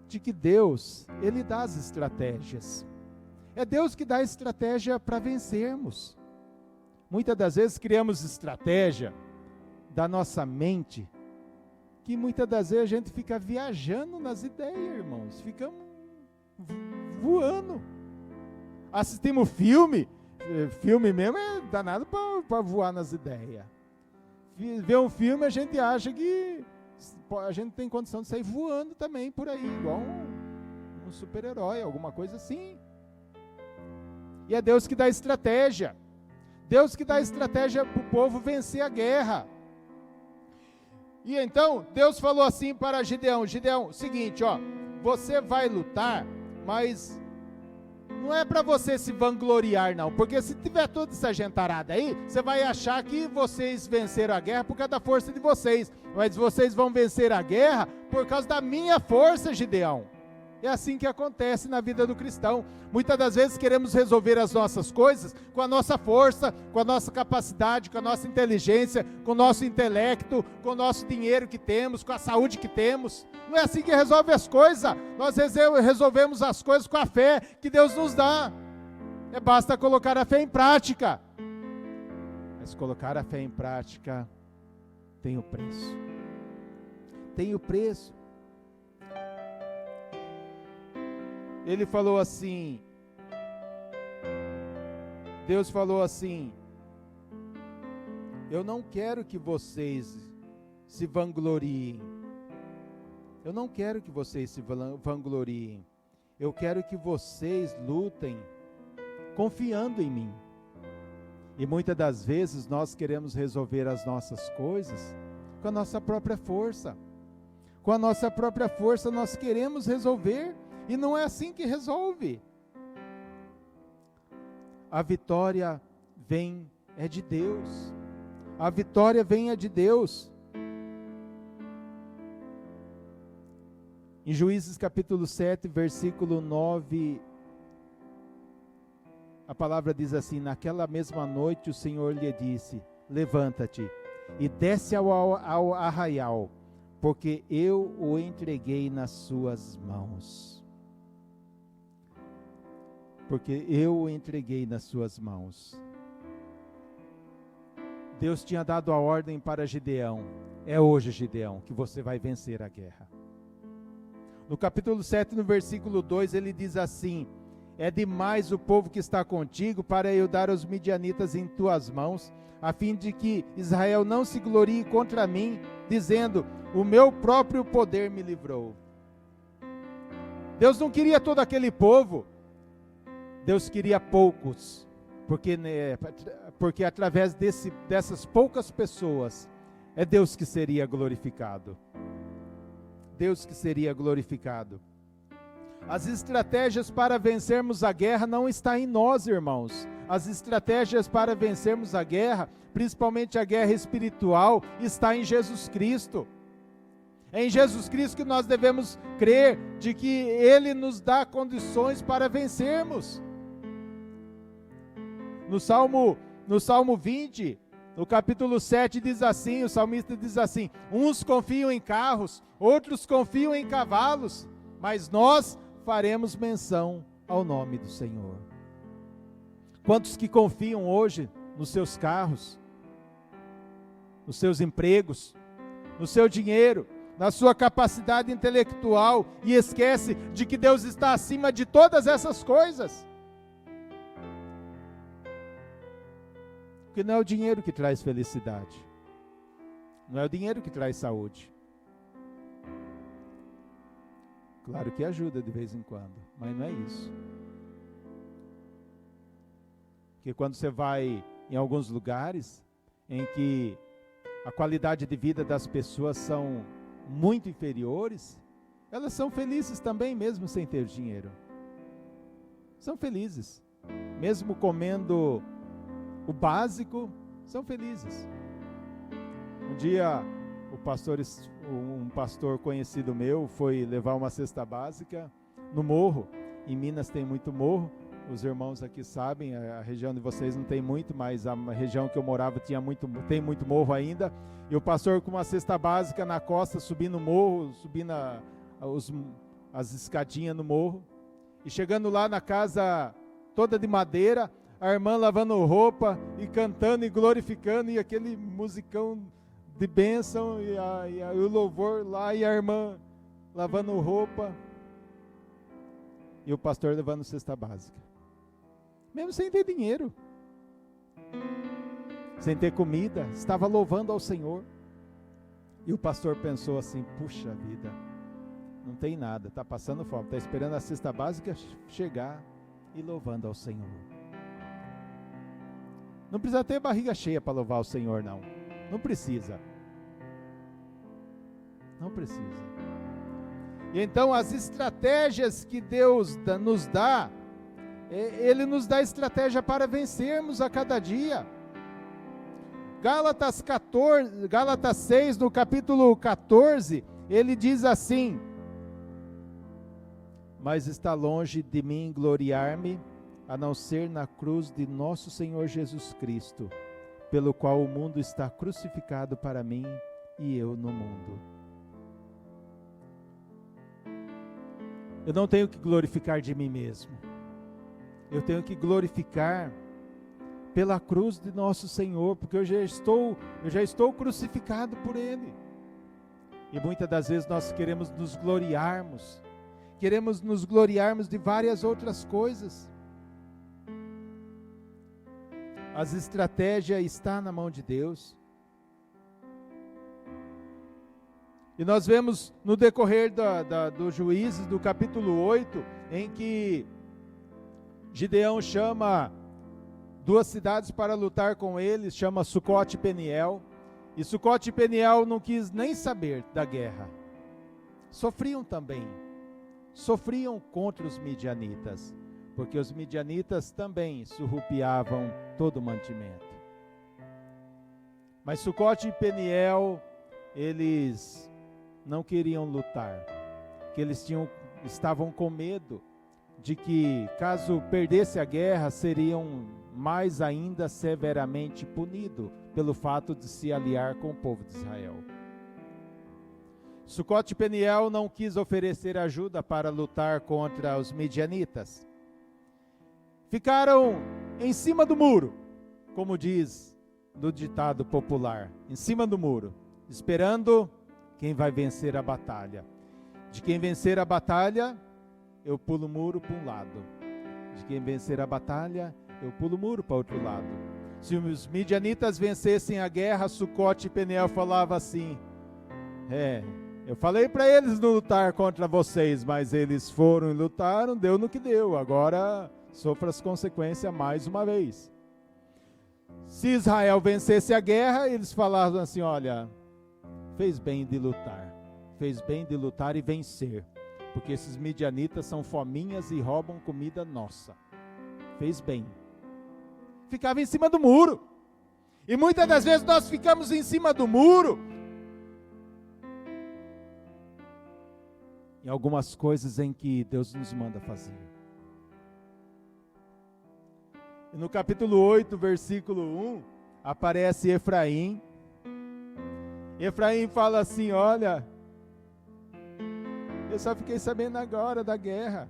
de que Deus, Ele dá as estratégias. É Deus que dá a estratégia para vencermos. Muitas das vezes criamos estratégia da nossa mente, que muitas das vezes a gente fica viajando nas ideias, irmãos. Ficamos voando. Assistimos filme mesmo é danado para voar nas ideias. Ver um filme, a gente acha que a gente tem condição de sair voando também por aí, igual um super-herói, alguma coisa assim. E é Deus que dá estratégia. Deus que dá estratégia para o povo vencer a guerra. E então, Deus falou assim para Gideão: Gideão, seguinte, ó, você vai lutar, mas não é para você se vangloriar não, porque se tiver toda essa gentarada aí, você vai achar que vocês venceram a guerra por causa da força de vocês, mas vocês vão vencer a guerra por causa da minha força, Gideão. É assim que acontece na vida do cristão. Muitas das vezes queremos resolver as nossas coisas com a nossa força, com a nossa capacidade, com a nossa inteligência, com o nosso intelecto, com o nosso dinheiro que temos, com a saúde que temos. Não é assim que resolve as coisas. Nós resolvemos as coisas com a fé que Deus nos dá. Basta colocar a fé em prática. Mas colocar a fé em prática tem o preço. Tem o preço. Ele falou assim, Deus falou assim: eu não quero que vocês se vangloriem. Eu não quero que vocês se vangloriem. Eu quero que vocês lutem confiando em mim. E muitas das vezes nós queremos resolver as nossas coisas com a nossa própria força. Com a nossa própria força nós queremos resolver. E não é assim que resolve. A vitória vem de Deus. A vitória vem de Deus. Em Juízes capítulo 7, versículo 9, a palavra diz assim: naquela mesma noite o Senhor lhe disse: levanta-te e desce ao arraial, porque eu o entreguei nas suas mãos. Porque eu o entreguei nas suas mãos. Deus tinha dado a ordem para Gideão: é hoje, Gideão, que você vai vencer a guerra. No capítulo 7, no versículo 2, ele diz assim: é demais o povo que está contigo para eu dar os midianitas em tuas mãos, a fim de que Israel não se glorie contra mim, dizendo: o meu próprio poder me livrou. Deus não queria todo aquele povo. Deus queria poucos, porque através dessas poucas pessoas, é Deus que seria glorificado. Deus que seria glorificado. As estratégias para vencermos a guerra não estão em nós, irmãos. As estratégias para vencermos a guerra, principalmente a guerra espiritual, está em Jesus Cristo. É em Jesus Cristo que nós devemos crer de que Ele nos dá condições para vencermos. No Salmo 20, no capítulo 7 diz assim, o salmista diz assim: uns confiam em carros, outros confiam em cavalos, mas nós faremos menção ao nome do Senhor. Quantos que confiam hoje nos seus carros, nos seus empregos, no seu dinheiro, na sua capacidade intelectual e esquece de que Deus está acima de todas essas coisas. Porque não é o dinheiro que traz felicidade. Não é o dinheiro que traz saúde. Claro que ajuda de vez em quando, mas não é isso. Porque quando você vai em alguns lugares em que a qualidade de vida das pessoas são muito inferiores, elas são felizes também, mesmo sem ter dinheiro. São felizes. Mesmo comendo o básico, são felizes. Um dia, um pastor conhecido meu foi levar uma cesta básica no morro. Em Minas tem muito morro. Os irmãos aqui sabem, a região de vocês não tem muito, mas a região que eu morava tem muito morro ainda. E o pastor com uma cesta básica na costa, subindo o morro, subindo as escadinhas no morro. E chegando lá na casa toda de madeira, a irmã lavando roupa e cantando e glorificando, e aquele musicão de bênção, e o louvor lá, e a irmã lavando roupa, e o pastor levando cesta básica. Mesmo sem ter dinheiro, sem ter comida, estava louvando ao Senhor. E o pastor pensou assim: puxa vida, não tem nada, está passando fome, está esperando a cesta básica chegar e louvando ao Senhor. Não precisa ter barriga cheia para louvar ao Senhor, não. Não precisa. Não precisa. E então as estratégias que Deus nos dá, Ele nos dá estratégia para vencermos a cada dia. Gálatas 6, no capítulo 14, ele diz assim: mas está longe de mim gloriar-me, a não ser na cruz de nosso Senhor Jesus Cristo, pelo qual o mundo está crucificado para mim e eu no mundo. Eu não tenho que glorificar de mim mesmo. Eu tenho que glorificar pela cruz de nosso Senhor, porque eu já estou crucificado por Ele. E muitas das vezes nós queremos nos gloriarmos de várias outras coisas. As estratégias estão na mão de Deus. E nós vemos no decorrer do Juízes, do capítulo 8, em que Gideão chama 2 cidades para lutar com eles, chama Sucote e Peniel. E Sucote e Peniel não quis nem saber da guerra. Sofriam também. Sofriam contra os midianitas, porque os midianitas também surrupiavam todo o mantimento. Mas Sucote e Peniel, eles não queriam lutar, porque eles estavam com medo de que, caso perdesse a guerra, seriam mais ainda severamente punidos pelo fato de se aliar com o povo de Israel. Sucote e Peniel não quis oferecer ajuda para lutar contra os midianitas. Ficaram em cima do muro, como diz no ditado popular, em cima do muro, esperando quem vai vencer a batalha. De quem vencer a batalha, eu pulo o muro para um lado. De quem vencer a batalha, eu pulo o muro para o outro lado. Se os midianitas vencessem a guerra, Sucote e Peniel falavam assim: eu falei para eles não lutar contra vocês, mas eles foram e lutaram, deu no que deu, agora sofra as consequências mais uma vez. Se Israel vencesse a guerra, eles falavam assim: olha, fez bem de lutar e vencer, porque esses midianitas são fominhas e roubam comida nossa. Fez bem. Ficava em cima do muro. E muitas das vezes nós ficamos em cima do muro em algumas coisas em que Deus nos manda fazer. E no capítulo 8, versículo 1, aparece Efraim. Efraim fala assim: olha, eu só fiquei sabendo agora da guerra.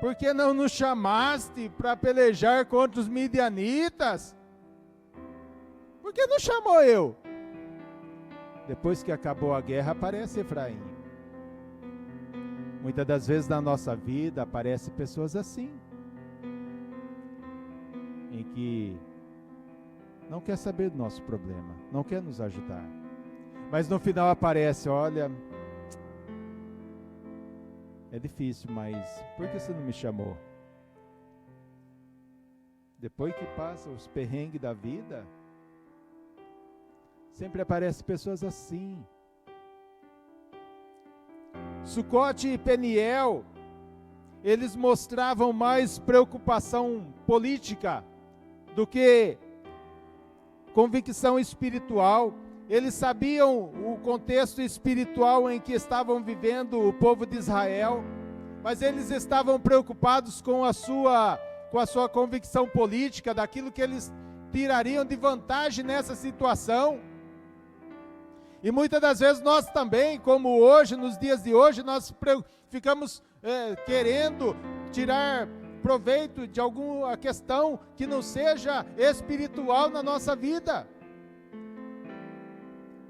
Por que não nos chamaste para pelejar contra os midianitas? Por que não chamou eu? Depois que acabou a guerra, aparece Efraim. Muitas das vezes na nossa vida aparecem pessoas assim, em que não quer saber do nosso problema, não quer nos ajudar. Mas no final aparece, olha, é difícil, mas por que você não me chamou? Depois que passa os perrengues da vida, sempre aparecem pessoas assim. Sucote e Peniel, eles mostravam mais preocupação política do que convicção espiritual. Eles sabiam o contexto espiritual em que estavam vivendo o povo de Israel, mas eles estavam preocupados com a sua convicção política, daquilo que eles tirariam de vantagem nessa situação. E muitas das vezes nós também, como hoje, nos dias de hoje, nós ficamos querendo tirar proveito de alguma questão que não seja espiritual na nossa vida.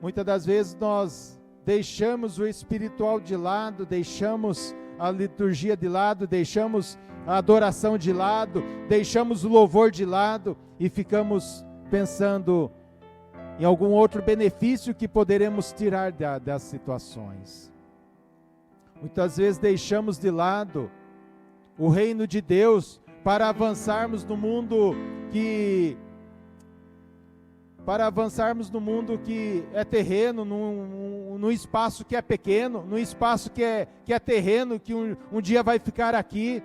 Muitas das vezes nós deixamos o espiritual de lado, deixamos a liturgia de lado, deixamos a adoração de lado, deixamos o louvor de lado e ficamos pensando em algum outro benefício que poderemos tirar das situações. Muitas vezes deixamos de lado o reino de Deus para avançarmos no mundo que é terreno, num espaço que é pequeno, num espaço que é terreno, que um dia vai ficar aqui.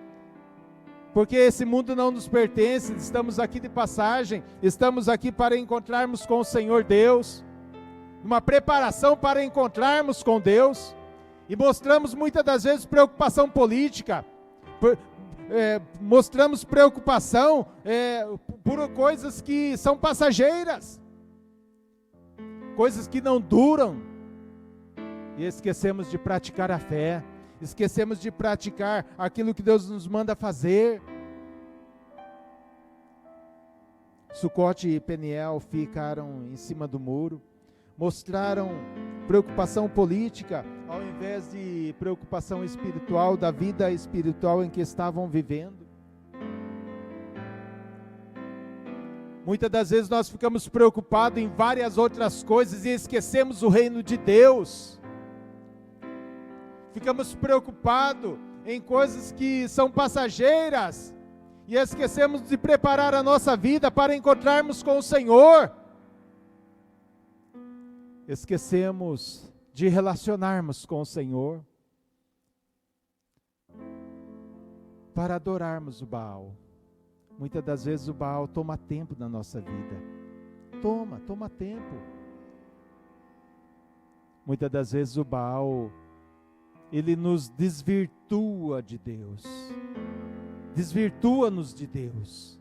Porque esse mundo não nos pertence, estamos aqui de passagem, estamos aqui para encontrarmos com o Senhor Deus, uma preparação para encontrarmos com Deus, e mostramos muitas das vezes preocupação política, mostramos preocupação por coisas que são passageiras, coisas que não duram, e esquecemos de praticar a fé, esquecemos de praticar aquilo que Deus nos manda fazer. Sucote e Peniel ficaram em cima do muro, mostraram preocupação política, ao invés de preocupação espiritual, da vida espiritual em que estavam vivendo. Muitas das vezes nós ficamos preocupados em várias outras coisas e esquecemos o reino de Deus. Ficamos preocupados em coisas que são passageiras e esquecemos de preparar a nossa vida para encontrarmos com o Senhor. Esquecemos de relacionarmos com o Senhor para adorarmos o Baal. Muitas das vezes o Baal toma tempo na nossa vida. Toma tempo. Muitas das vezes o Baal, ele nos desvirtua de Deus. Desvirtua-nos de Deus.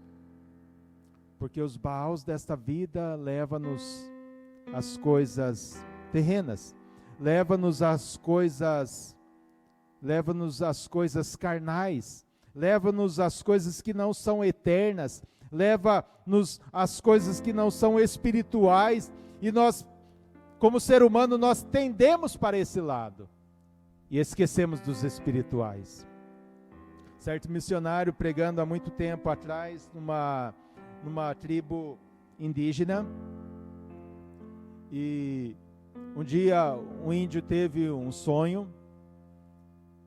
Porque os Baals desta vida levam-nos às coisas terrenas. Levam-nos às coisas carnais. Leva-nos às coisas que não são eternas, leva-nos às coisas que não são espirituais, e nós, como ser humano, nós tendemos para esse lado, e esquecemos dos espirituais. Certo missionário pregando há muito tempo atrás, numa tribo indígena, e um dia um índio teve um sonho,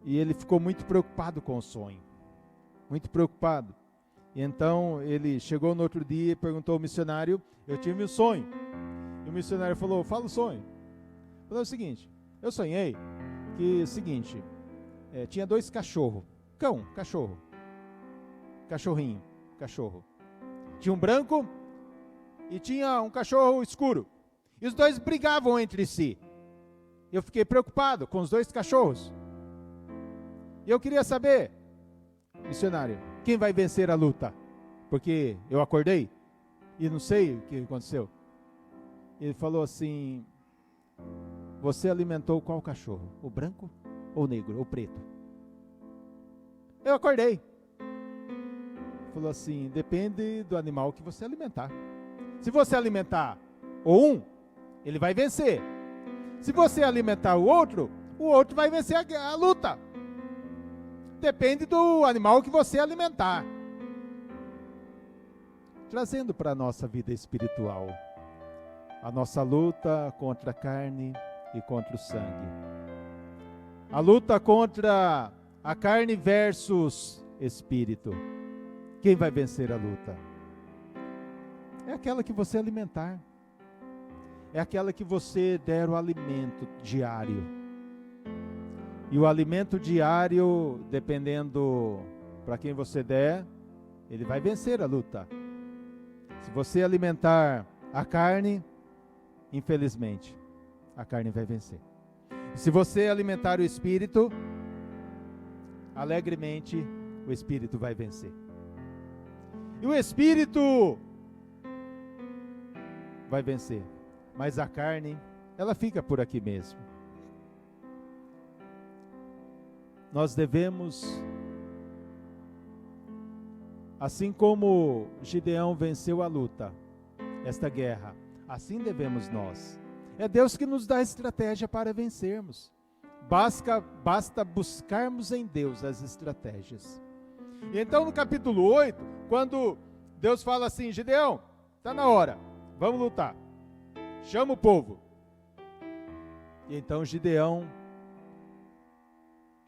e ele ficou muito preocupado com o sonho. Muito preocupado. E então ele chegou no outro dia e perguntou ao missionário: eu tive um sonho. E o missionário falou: fala o sonho. Falou o seguinte: eu sonhei que tinha dois cachorros. Cachorro. Tinha um branco e tinha um cachorro escuro. E os dois brigavam entre si. Eu fiquei preocupado com os dois cachorros. E eu queria saber, missionário, quem vai vencer a luta? Porque eu acordei e não sei o que aconteceu. Ele falou assim: você alimentou qual cachorro? O branco ou o negro ou o preto? Eu acordei. Ele falou assim: depende do animal que você alimentar. Se você alimentar o um, ele vai vencer. Se você alimentar o outro vai vencer a luta. Depende do animal que você alimentar. Trazendo para a nossa vida espiritual, a nossa luta contra a carne e contra o sangue. A luta contra a carne versus espírito. Quem vai vencer a luta? É aquela que você alimentar. É aquela que você der o alimento diário. E o alimento diário, dependendo para quem você der, ele vai vencer a luta. Se você alimentar a carne, infelizmente, a carne vai vencer. Se você alimentar o espírito, alegremente, o espírito vai vencer. E o espírito vai vencer, mas a carne, ela fica por aqui mesmo. Nós devemos, assim como Gideão venceu a luta, esta guerra, assim devemos nós. É Deus que nos dá estratégia para vencermos. Basta buscarmos em Deus as estratégias. E então no capítulo 8, quando Deus fala assim, Gideão, está na hora, vamos lutar. Chama o povo. E então Gideão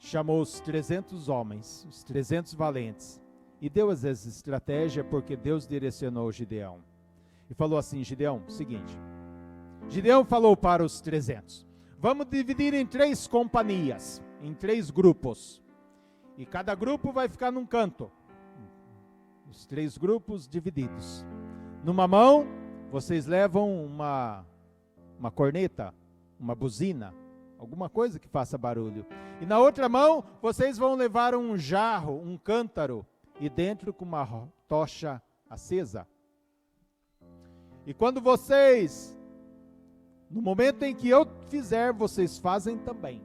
chamou os 300 homens, os 300 valentes, e deu as estratégias porque Deus direcionou Gideão. E falou assim, Gideão, seguinte, Gideão falou para os 300, vamos dividir em 3 companhias, em 3 grupos, e cada grupo vai ficar num canto, os 3 grupos divididos. Numa mão, vocês levam uma corneta, uma buzina, alguma coisa que faça barulho. E na outra mão, vocês vão levar um jarro, um cântaro, e dentro com uma tocha acesa. E quando vocês, no momento em que eu fizer, vocês fazem também.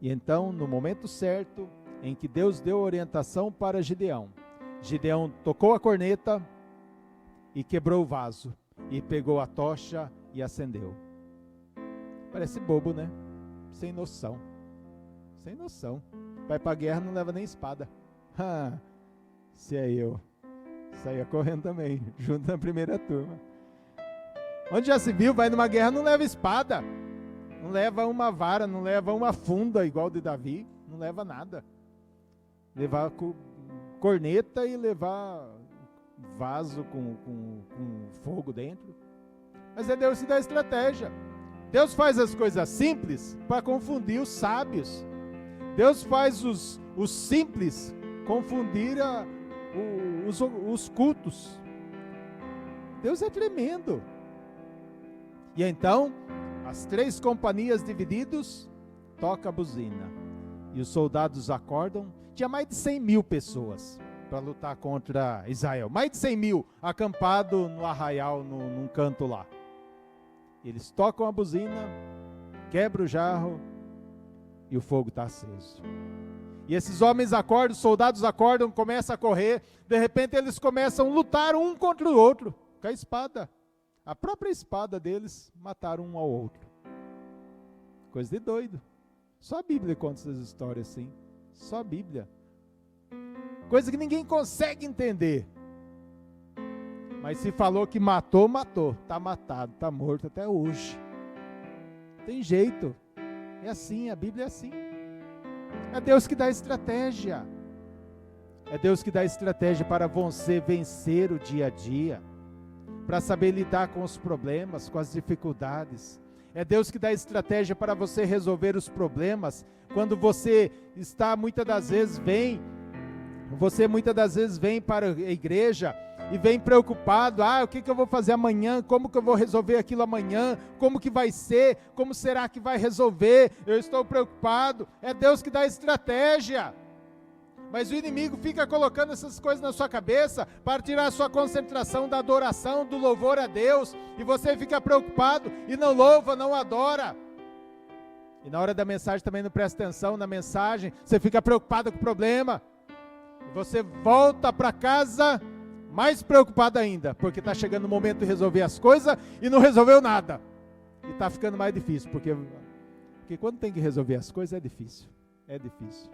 E então, no momento certo, em que Deus deu orientação para Gideão, Gideão tocou a corneta e quebrou o vaso, e pegou a tocha e acendeu. Parece bobo, né? Sem noção. Sem noção. Vai para a guerra, não leva nem espada. Se é eu, saía correndo também, junto na primeira turma. Onde já se viu, vai numa guerra, não leva espada. Não leva uma vara, não leva uma funda igual de Davi. Não leva nada. Levar corneta e levar vaso com fogo dentro. Mas é Deus que dá estratégia. Deus faz as coisas simples para confundir os sábios. Deus faz os simples confundir os cultos. Deus é tremendo. E então, as 3 companhias divididas, toca a buzina. E os soldados acordam. Tinha mais de 100 mil pessoas para lutar contra Israel. Mais de 100 mil acampado no arraial, num canto lá. Eles tocam a buzina, quebram o jarro e o fogo está aceso. E esses homens acordam, os soldados acordam, começam a correr. De repente eles começam a lutar um contra o outro, com a espada. A própria espada deles mataram um ao outro. Coisa de doido. Só a Bíblia conta essas histórias assim. Só a Bíblia. Coisa que ninguém consegue entender. Mas se falou que matou, matou. Está matado, está morto até hoje. Tem jeito. É assim, a Bíblia é assim. É Deus que dá estratégia. É Deus que dá estratégia para você vencer o dia a dia. Para saber lidar com os problemas, com as dificuldades. É Deus que dá estratégia para você resolver os problemas. Quando você está, muitas das vezes vem para a igreja e vem preocupado, o que eu vou fazer amanhã, como que eu vou resolver aquilo amanhã, como que vai ser, como será que vai resolver, eu estou preocupado. É Deus que dá estratégia, mas o inimigo fica colocando essas coisas na sua cabeça, para tirar a sua concentração da adoração, do louvor a Deus, e você fica preocupado, e não louva, não adora, e na hora da mensagem também não presta atenção na mensagem, você fica preocupado com o problema, e você volta para casa mais preocupado ainda, porque está chegando o momento de resolver as coisas e não resolveu nada. E está ficando mais difícil, porque quando tem que resolver as coisas é difícil. É difícil.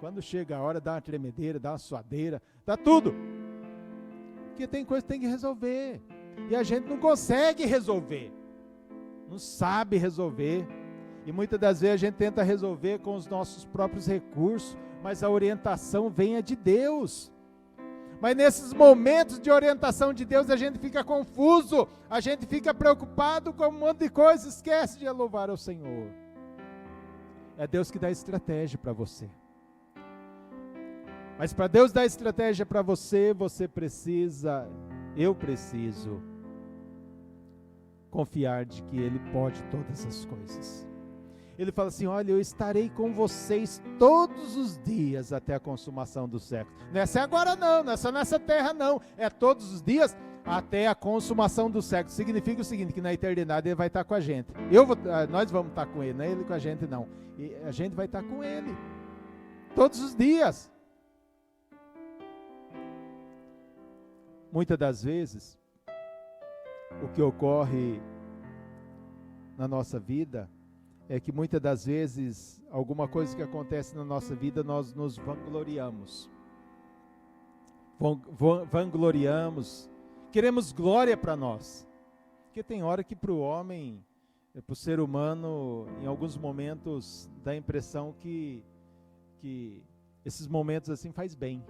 Quando chega a hora, dá uma tremedeira, dá uma suadeira, dá tudo. Porque tem coisa que tem que resolver. E a gente não consegue resolver. Não sabe resolver. E muitas das vezes a gente tenta resolver com os nossos próprios recursos, mas a orientação vem de Deus. Mas nesses momentos de orientação de Deus, a gente fica confuso, a gente fica preocupado com um monte de coisa, esquece de louvar ao Senhor. É Deus que dá estratégia para você. Mas para Deus dar estratégia para você, eu preciso confiar de que Ele pode todas as coisas. Ele fala assim, olha, eu estarei com vocês todos os dias até a consumação do século. Não é agora não, não é só nessa terra não, é todos os dias até a consumação do século. Significa o seguinte, que na eternidade Ele vai estar com a gente. Nós vamos estar com Ele, não é Ele com a gente não. E a gente vai estar com Ele, todos os dias. Muitas das vezes, o que ocorre na nossa vida é que muitas das vezes, alguma coisa que acontece na nossa vida, nós nos vangloriamos. Vangloriamos, queremos glória para nós. Porque tem hora que para o homem, para o ser humano, em alguns momentos, dá a impressão que esses momentos assim faz bem.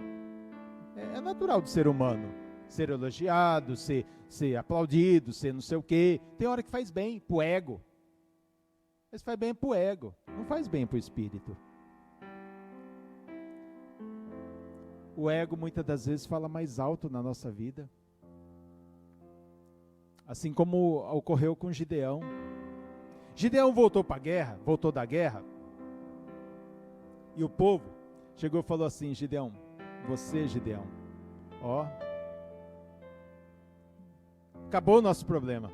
É natural do ser humano. Ser elogiado, ser aplaudido, ser não sei o quê. Tem hora que faz bem pro ego. Mas faz bem pro ego, não faz bem pro espírito. O ego muitas das vezes fala mais alto na nossa vida. Assim como ocorreu com Gideão. Gideão voltou para a guerra, voltou da guerra. E o povo chegou e falou assim, Gideão, ó, acabou o nosso problema.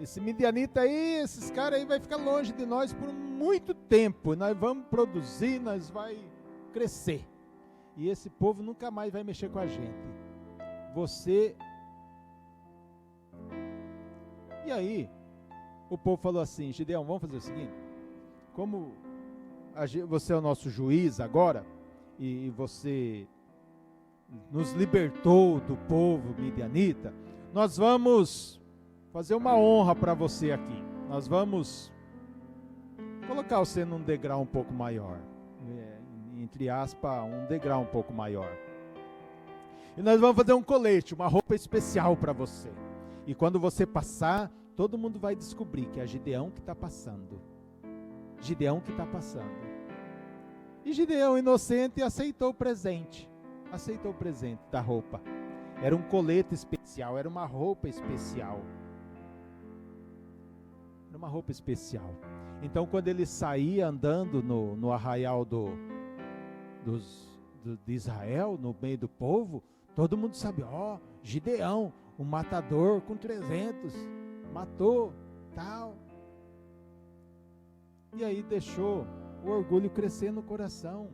Esse midianita aí, esses caras aí vai ficar longe de nós por muito tempo. Nós vamos produzir, nós vai crescer. E esse povo nunca mais vai mexer com a gente. E aí, o povo falou assim, Gideão, vamos fazer o seguinte, como você é o nosso juiz agora, e você nos libertou do povo midianita, nós vamos fazer uma honra para você aqui. Nós vamos colocar você num degrau um pouco maior. Entre aspas, um degrau um pouco maior. E nós vamos fazer um colete, uma roupa especial para você. E quando você passar, todo mundo vai descobrir que é Gideão que está passando. Gideão que está passando. E Gideão, inocente, aceitou o presente. Aceitou o presente da roupa. Era um colete especial, era uma roupa especial. Era uma roupa especial. Então, quando ele saía andando no arraial de Israel, no meio do povo, todo mundo sabia, Gideão, um matador com 300, matou, tal. E aí deixou o orgulho crescer no coração.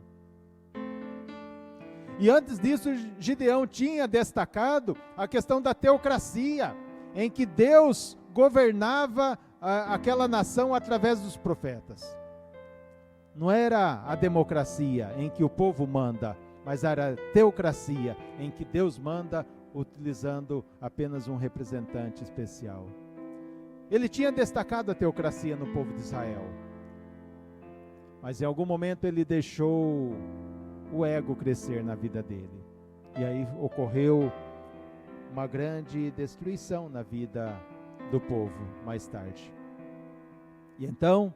E antes disso, Gideão tinha destacado a questão da teocracia, em que Deus governava aquela nação através dos profetas. Não era a democracia em que o povo manda, mas era a teocracia em que Deus manda utilizando apenas um representante especial. Ele tinha destacado a teocracia no povo de Israel, mas em algum momento ele deixou o ego crescer na vida dele. E aí ocorreu uma grande destruição na vida do povo mais tarde. E então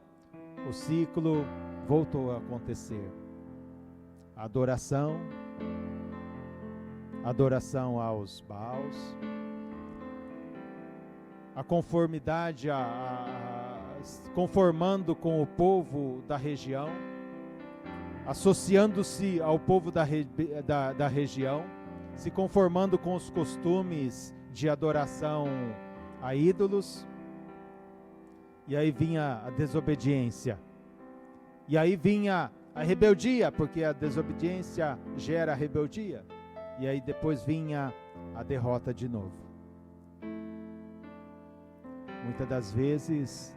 o ciclo voltou a acontecer. Adoração aos Baals, a conformidade, conformando com o povo da região, associando-se ao povo da região, se conformando com os costumes de adoração a ídolos. E aí vinha a desobediência. E aí vinha a rebeldia, porque a desobediência gera rebeldia. E aí depois vinha a derrota de novo. Muitas das vezes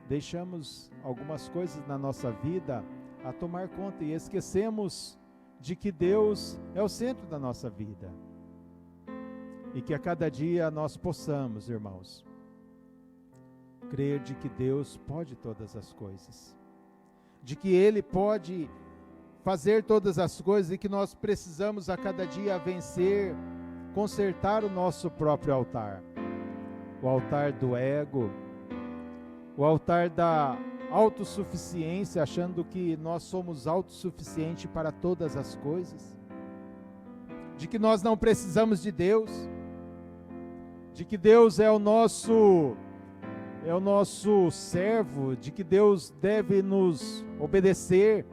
deixamos algumas coisas na nossa vida a tomar conta e esquecemos de que Deus é o centro da nossa vida. E que a cada dia nós possamos, irmãos, crer de que Deus pode todas as coisas, de que Ele pode fazer todas as coisas e que nós precisamos a cada dia vencer, consertar o nosso próprio altar. O altar do ego, o altar da autossuficiência, achando que nós somos autossuficientes para todas as coisas, de que nós não precisamos de Deus, de que Deus é o nosso servo, de que Deus deve nos obedecer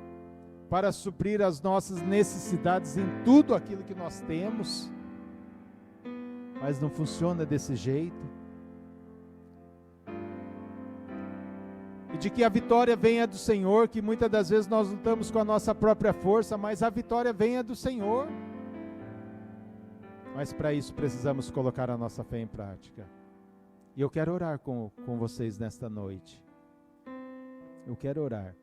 para suprir as nossas necessidades em tudo aquilo que nós temos, mas não funciona desse jeito. E de que a vitória venha do Senhor, que muitas das vezes nós lutamos com a nossa própria força, mas a vitória venha do Senhor. Mas para isso precisamos colocar a nossa fé em prática. E eu quero orar com vocês nesta noite. Eu quero orar.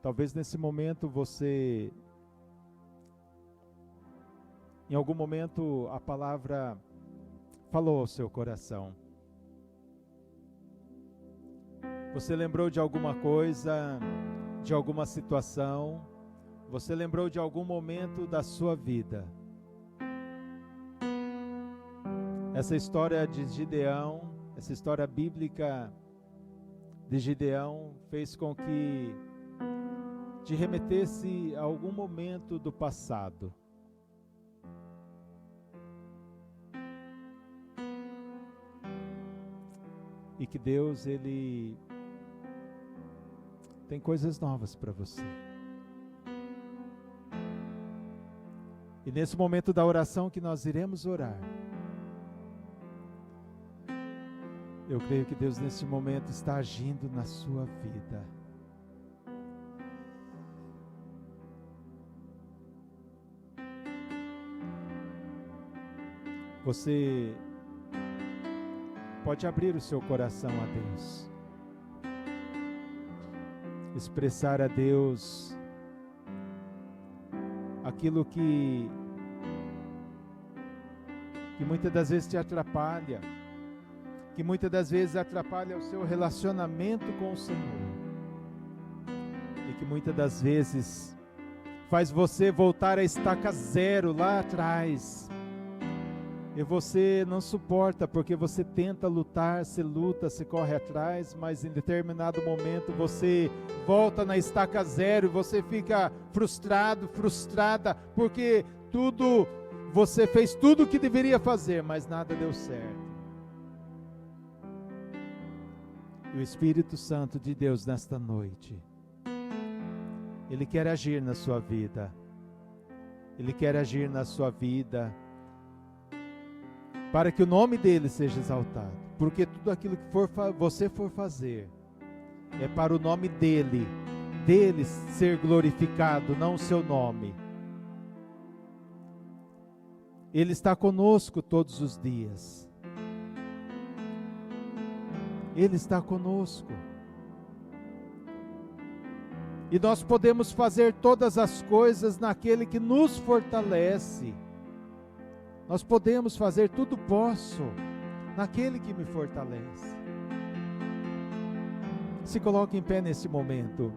Talvez nesse momento você, em algum momento a palavra falou ao seu coração. Você lembrou de alguma coisa, de alguma situação, você lembrou de algum momento da sua vida. Essa história de Gideão, essa história bíblica de Gideão fez com que te remetesse a algum momento do passado. E que Deus, Ele tem coisas novas para você. E nesse momento da oração que nós iremos orar, eu creio que Deus nesse momento está agindo na sua vida. Você pode abrir o seu coração a Deus, expressar a Deus aquilo que muitas das vezes te atrapalha, que muitas das vezes atrapalha o seu relacionamento com o Senhor, e que muitas das vezes faz você voltar à estaca zero lá atrás, e você não suporta, porque você tenta lutar, você luta, você corre atrás, mas em determinado momento você volta na estaca zero, e você fica frustrado, frustrada, porque você fez tudo o que deveria fazer, mas nada deu certo. E o Espírito Santo de Deus nesta noite, Ele quer agir na sua vida, Ele quer agir na sua vida, para que o nome dele seja exaltado, porque tudo aquilo que você for fazer, é para o nome dele ser glorificado, não o seu nome. Ele está conosco todos os dias, Ele está conosco, e nós podemos fazer todas as coisas naquele que nos fortalece. Nós podemos fazer tudo posso naquele que me fortalece. Se coloque em pé nesse momento.